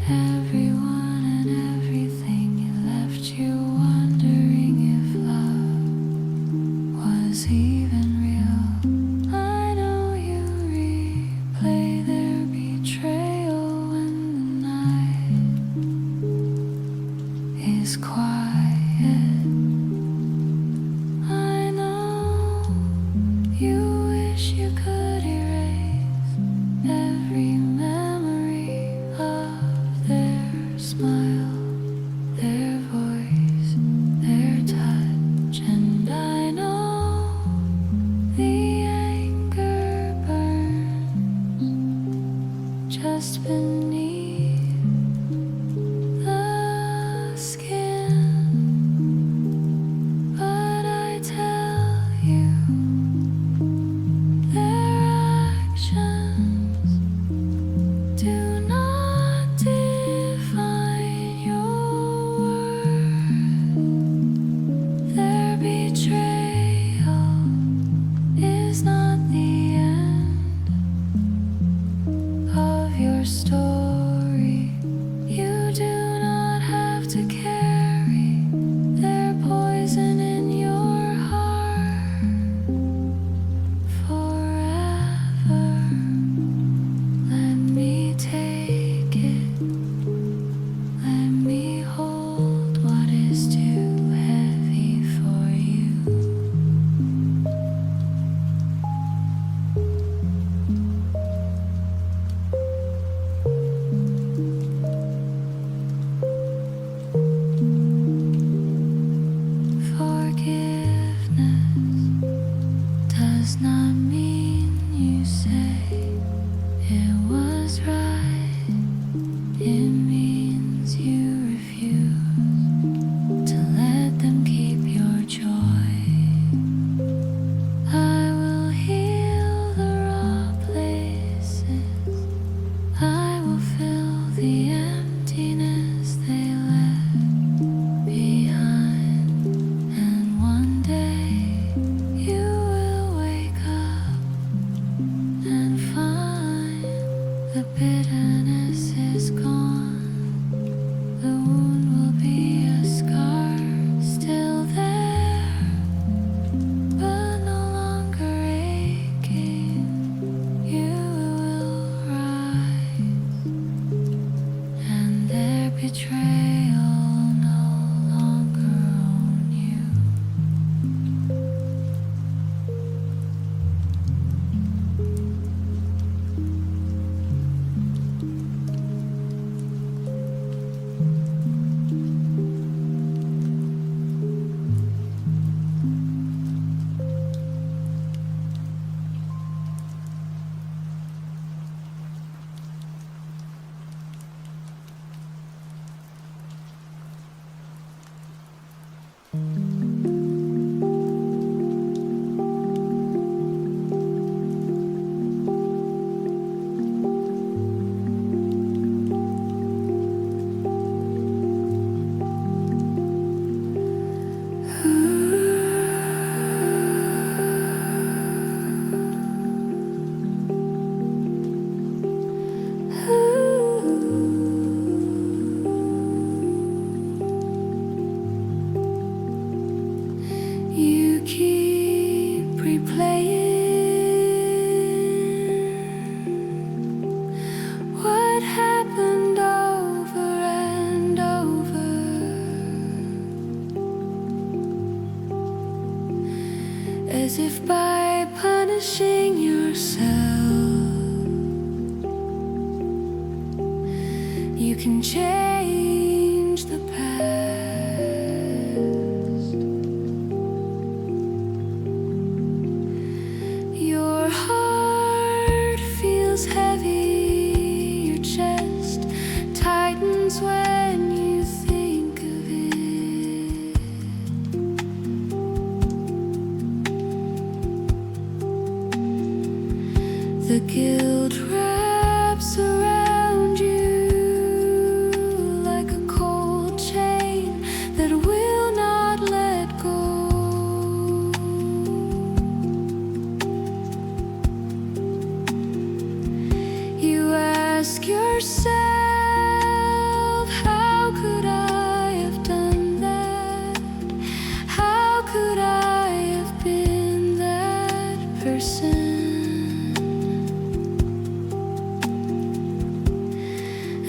everyone and everything. It left you wondering if love was even real. I know you replay their betrayal when the night is quiet. I know you wish you could erase every memory of their smile, their voice, their touch, and I know the anger burns just beneath the skin. But I tell you, their actions do not define your worth. Their betrayal is not the end of your story. You do not have to carry their poison in your heart forever. Let me take it. Let me hold what is too heavy for you. Forgiveness does not mean you say it was right. It means you refuse to let them keep your joy. I will heal the raw places. I will fill the emptiness they left behind. And one day you will wake up and find the bitterness is gone. The wound will be a scar, still there, but no longer aching. You will rise, and their betrayal no longer own you. You keep replaying what happened over and over, as if by punishing yourself you can change the past. Your heart feels heavy, your chest tightens when you think of it. The guilt rises. yourself. How could I have done that? How could I have been that person?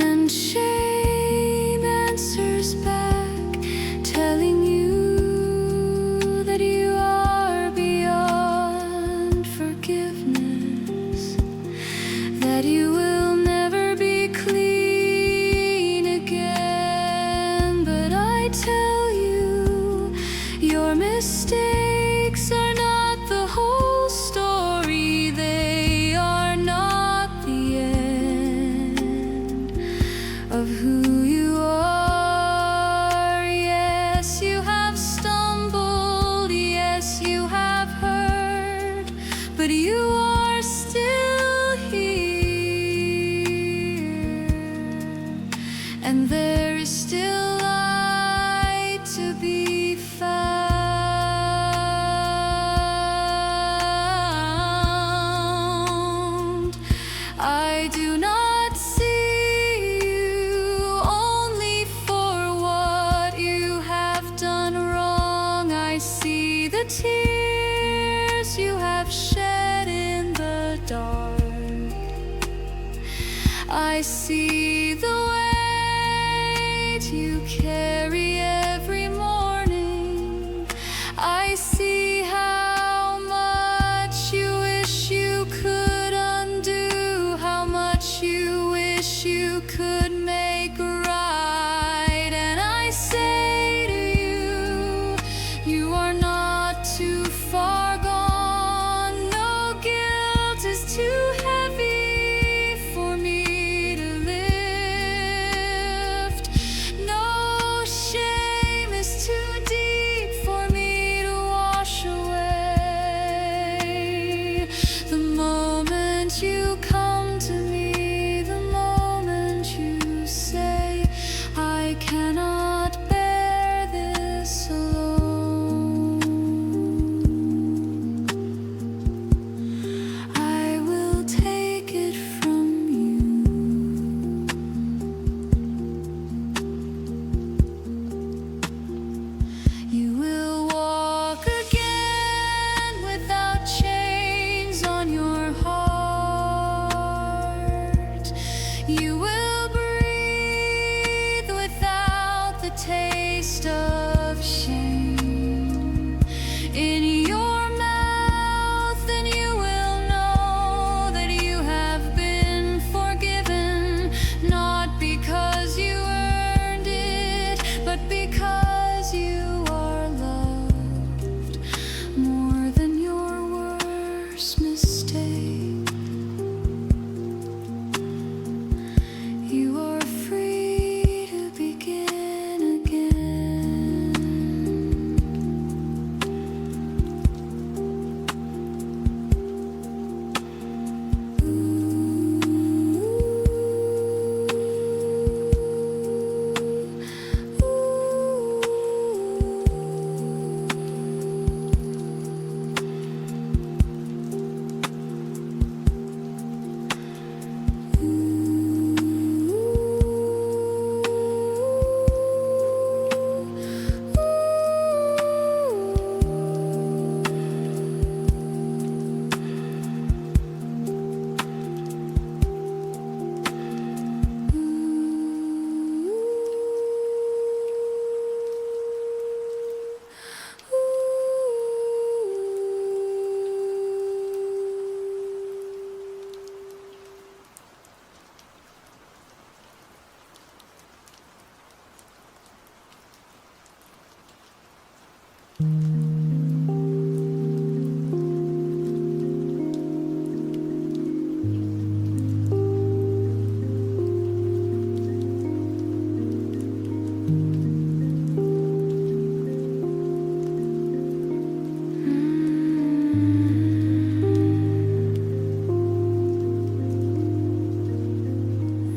And shame answers back, telling you that you are beyond forgiveness, that you will never be clean again. But I tell you, your mistakes are not the whole story. They are not the end of who you are. Yes, you have stumbled, yes, you have hurt, but you are still here, and there is still light to be found. I do not see you only for what you have done wrong. I see the tears you have shed in the dark. I see the weight you carry every morning. I see how much you wish you could undo, how much you wish you could make right. And I say to you, you are not too far gone. No guilt is too heavy for me to lift. No shame is too deep for me to wash away. The moment you come to me, the moment you say, I cannot bear this alone, I will take it from you. You will walk again without chains on your heart. You will breathe without the taste of shame in your mouth, and you will know that you have been forgiven, not because you earned it, but because you are loved more than your worst mistake. You are free to begin again.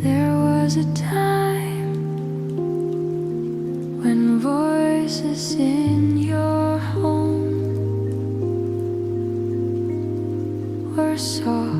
There was a time when voices in your home were soft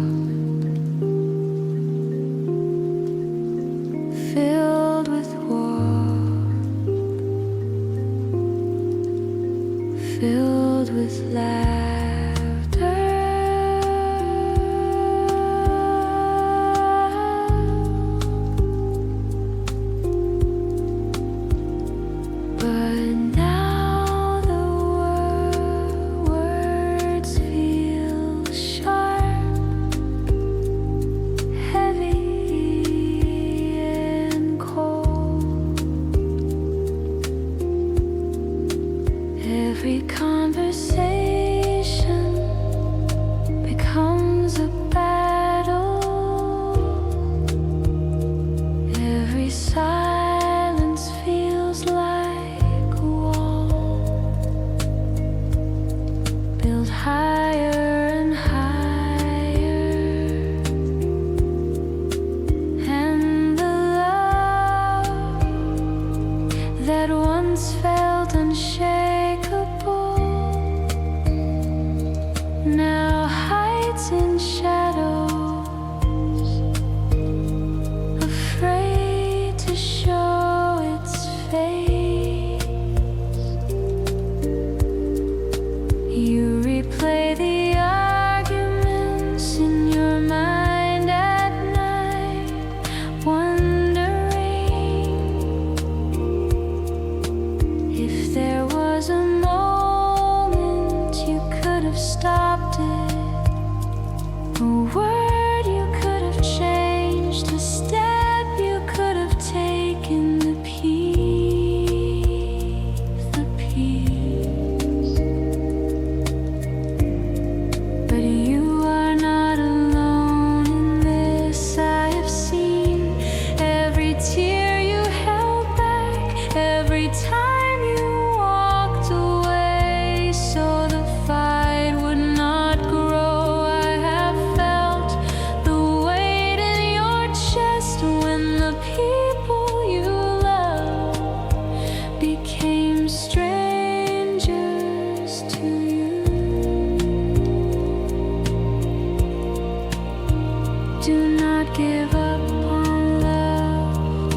Do not give up on love.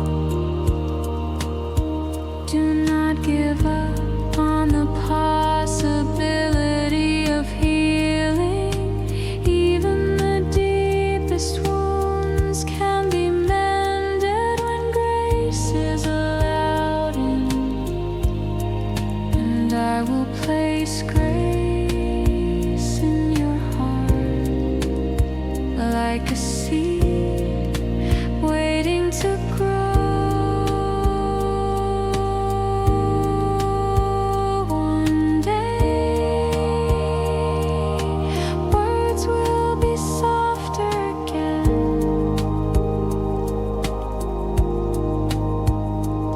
Do not give up on the possibility of healing. Even the deepest wounds can be mended when grace is allowed in. And I will place grace in your heart like a seed waiting to grow. One day, words will be softer again.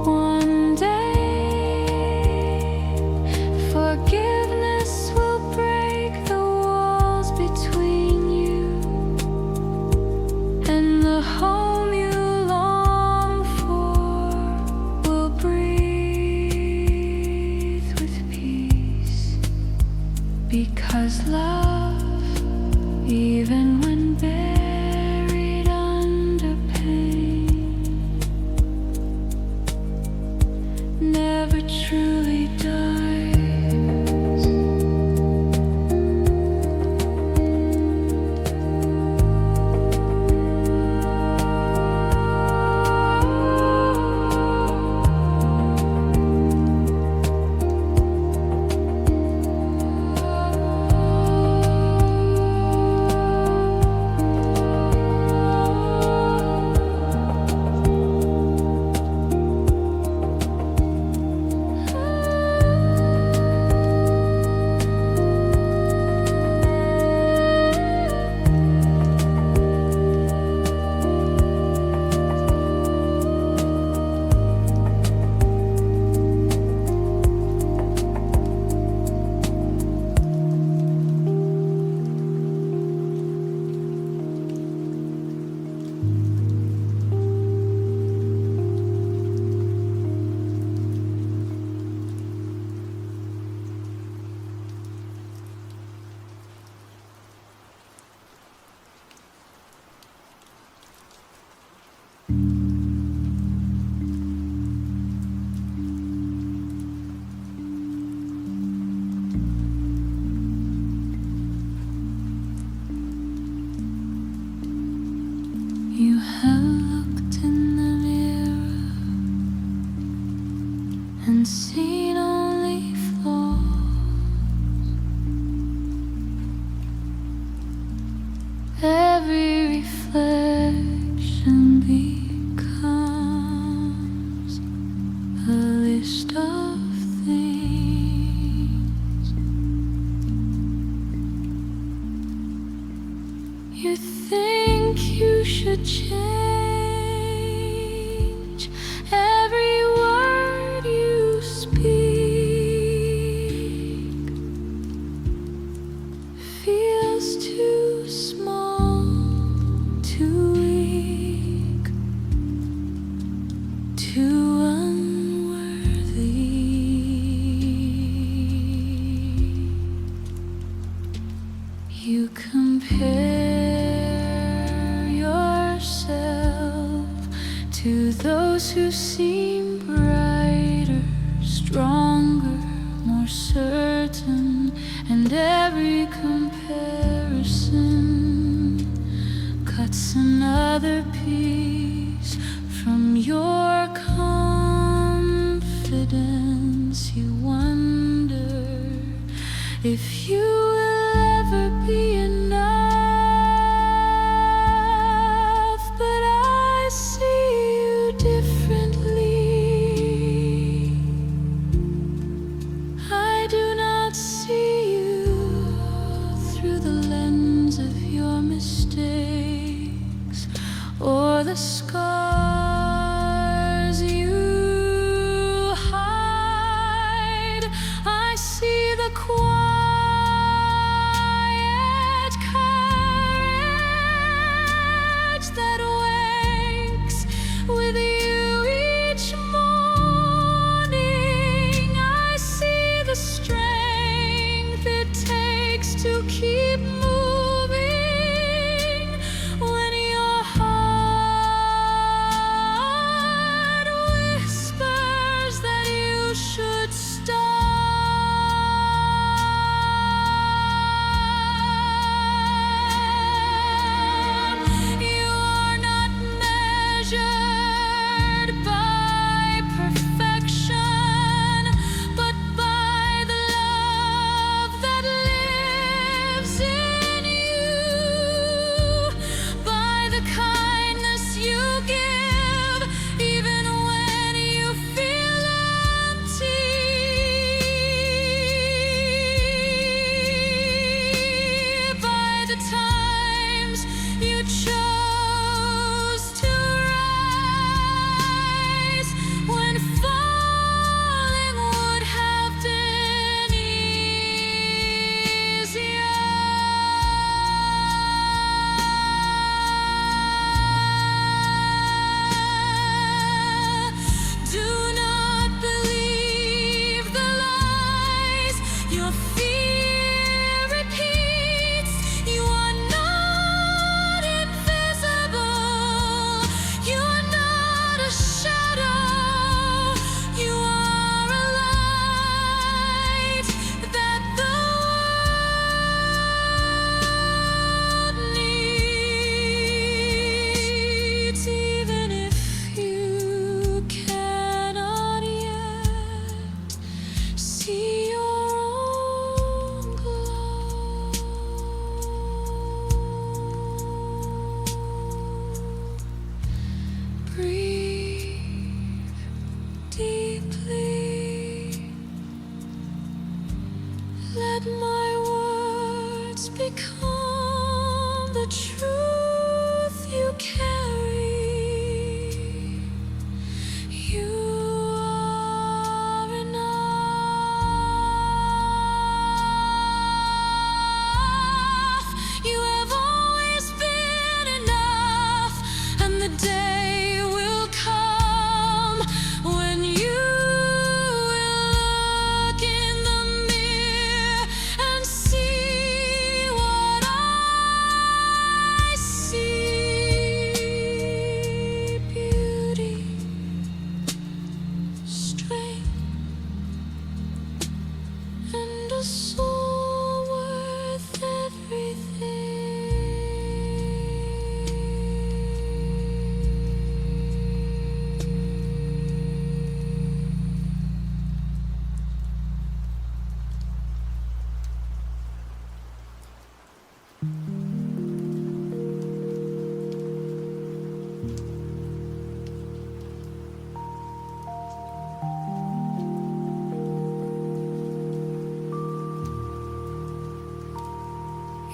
One day, forgiveness will break the walls between you, and the home you long for will breathe with peace. Because love, even when buried under pain, never truly dies. You have looked in the mirror and seen only flaws. Every reflection becomes a list of things you think you should change. Every word you speak feels too small, too weak, too unworthy. You compare yourself to those who seem brighter, stronger, more certain, and every comparison cuts another piece from your confidence. You wonder if you will ever be enough, but I see you differently. I do not see you through the lens of your mistakes or the scars you hide. I see the quiet courage that wakes with you each morning. I see the strength it takes to keep moving when you're become the truth you carry. You are enough. You have always been enough, and the day will come when you will look in the mirror and see what I see. Beauty, strength, and a soul worth everything.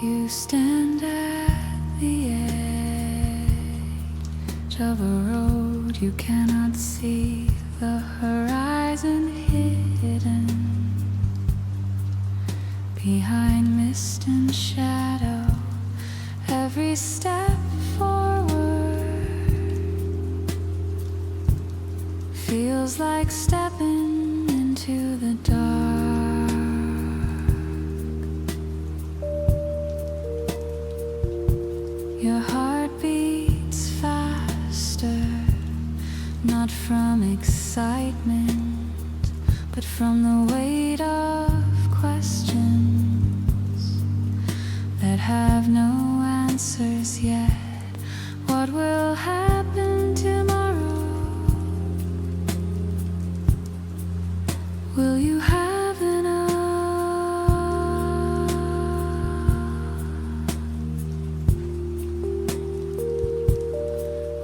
You stand at the edge of a road you cannot see, the horizon hidden behind mist and shadow. Every step forward feels like stepping into the dark. Your heart beats faster, not from excitement, but from the weight of questions that have no answers yet. What will happen tomorrow? Will you have enough?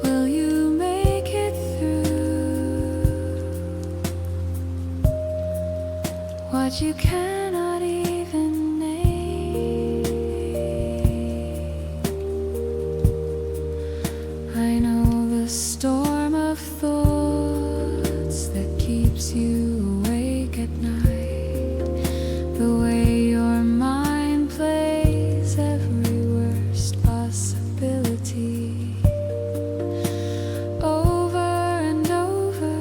Will you make it through what you cannot even name? I know the storm of thoughts that keeps you awake at night, the way your mind plays every worst possibility over and over,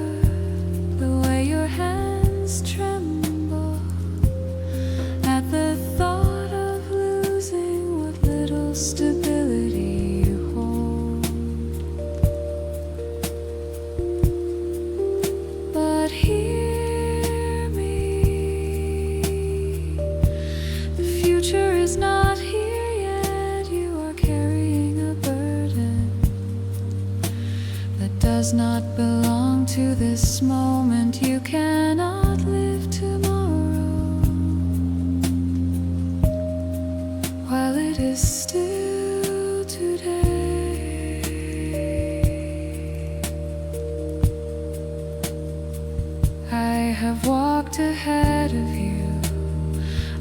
the way your hands tremble at the thought of losing what little stability you hold. But hear me, the future is not here yet. You are carrying a burden that does not belong to this moment. You cannot live tomorrow while it is still today. I have walked ahead of you,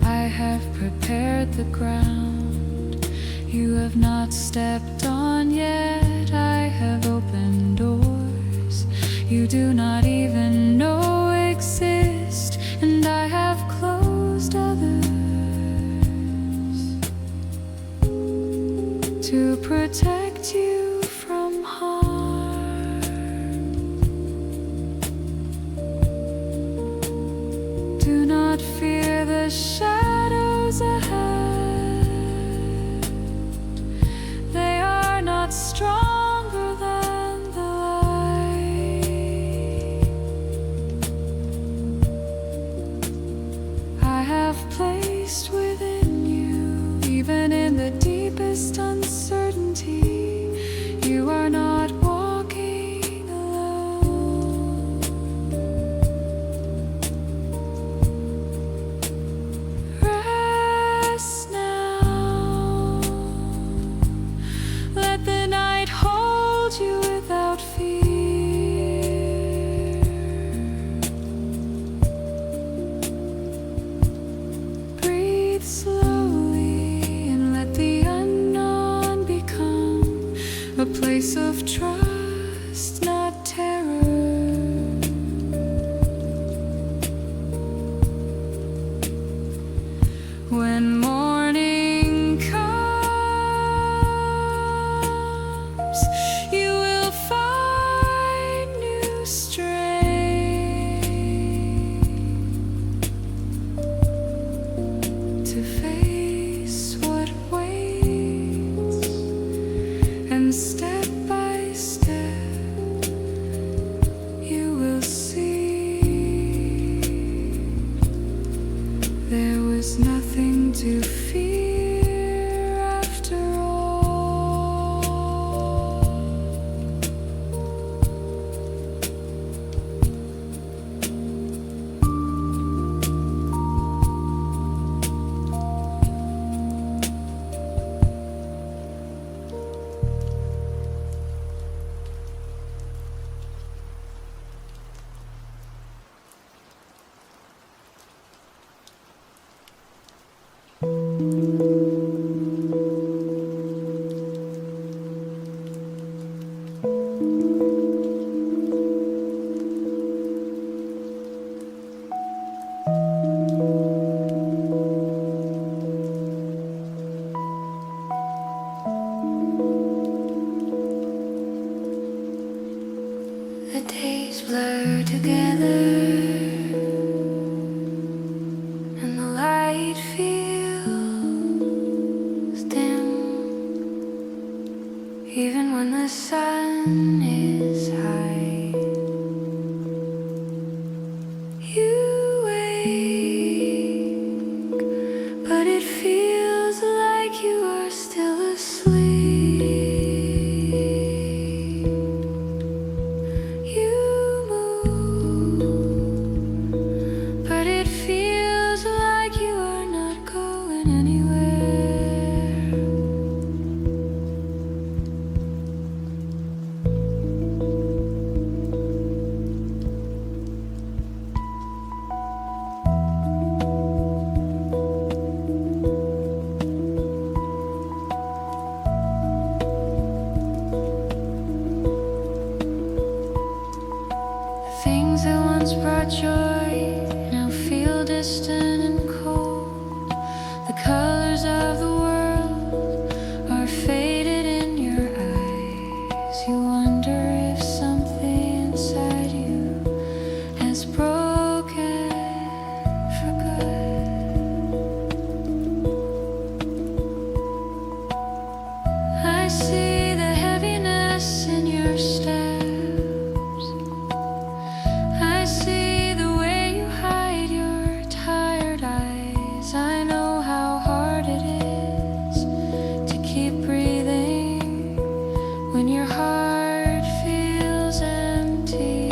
I have prepared the ground you have not stepped on yet. I have opened doors you do not even know exist, and I have closed others to protect you from harm. Do not fear the shadows ahead, they are not stronger than the light. I have placed within you, even in the deepest uncertainty, you are not walking alone. Rest now, let the night hold you without fear. Breathe slowly and And step by step, you will see there was nothing to fear after all. The days blur together, and the light feels dim, even when the sun is high. You wake, but it feels like you are still asleep. Things that once brought joy now feel distant and cold. The colors of the world are faded in your eyes. You wonder if something inside you has broken for good. I see the heaviness in your step. When your heart feels empty,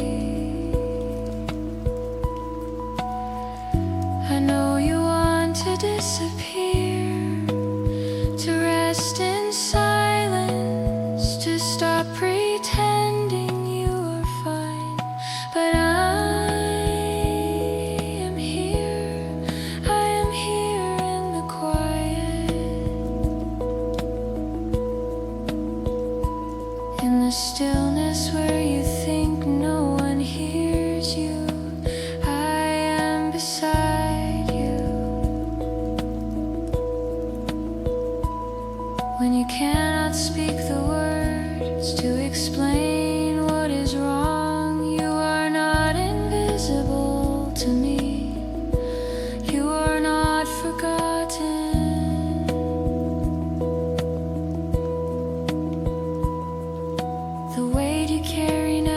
I know you want to disappear, to rest in silence, to stop pretending you are fine. But I am here in the quiet, in the stillness where you think no one hears you. I am beside you. When you cannot speak the words to explain what is wrong, you are not invisible to me. You are not forgotten. The weight you carry now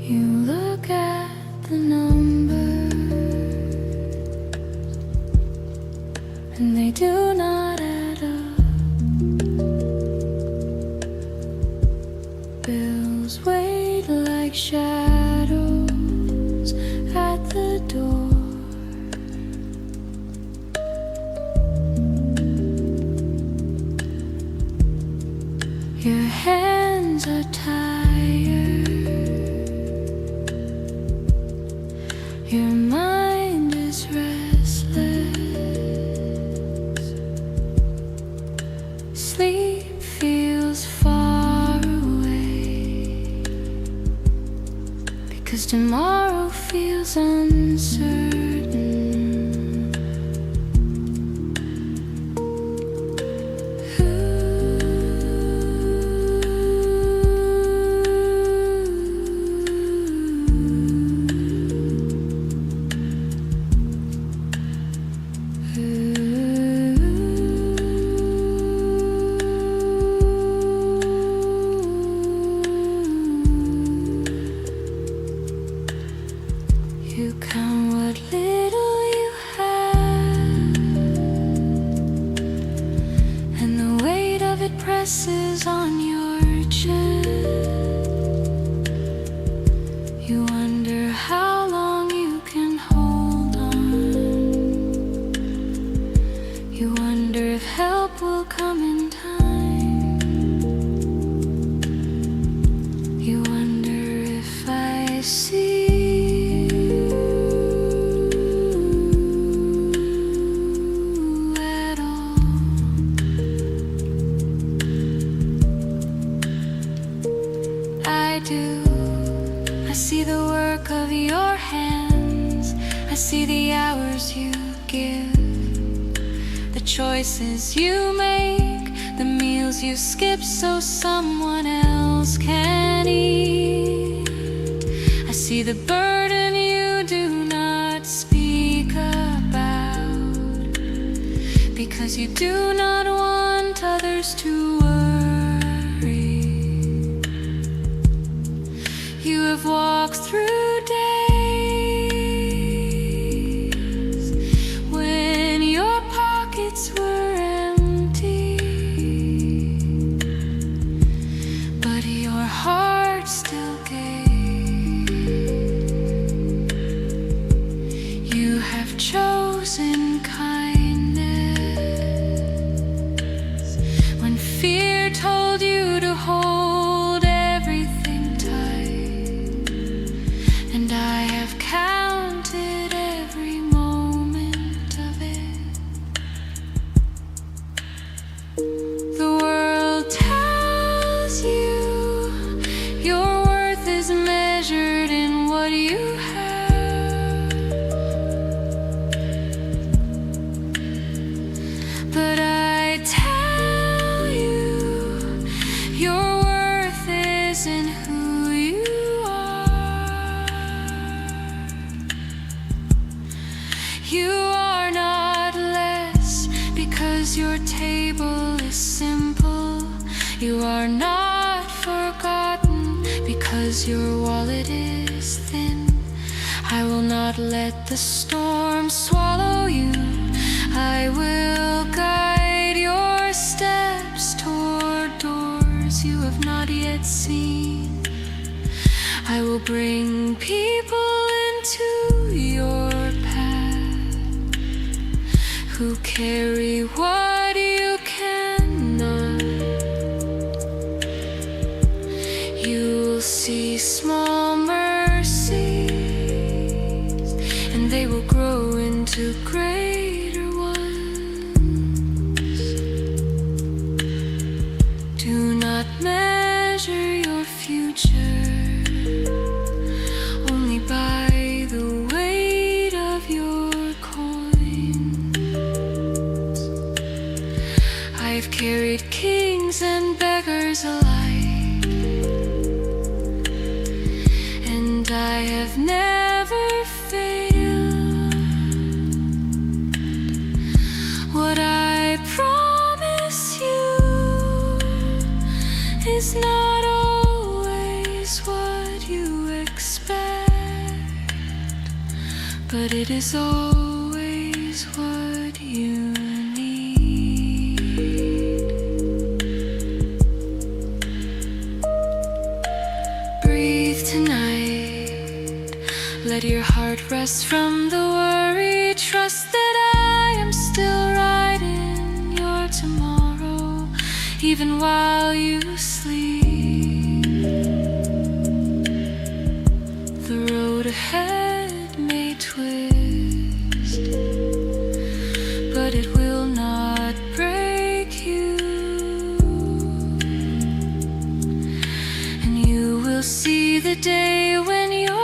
You look at the numbers, and they do not add up. Bills wait like shadows at the door. Your hands are tired, your mind is restless. Sleep feels far away, because tomorrow feels uncertain. You count what little you have, and the weight of it presses on your chest. You wonder how long you can hold on. You wonder if help will come in time. You wonder if I see I see the work of your hands. I see the hours you give, the choices you make, the meals you skip so someone else can eat. I see the burden you do not speak about, because you do not want others to worry. You have walked through days when your pockets were empty, but your heart still gave. You have chosen kindness when fear told you to hold everything tight. And I have counted every moment of it. The world tells you your worth is measured in what you have, but I tell you your worth is in who you are. You are not less because your table is simple. You are not forgotten because your wallet is thin. I will not let the storm swallow you. I will guide your steps toward doors you have not yet seen. I will bring people into your path who carry what you cannot. You'll see small mercies, and they will grow into greater ones. Do not measure your future only by the weight of your coins. I've carried kings and beggars alike, and I have never failed. always what you expect, but it is always what you need. Breathe tonight, let your heart rest from the worry. Trust that I am still right in your tomorrow, even while you sleep. The road ahead may twist, but it will not break you, and you will see the day when you're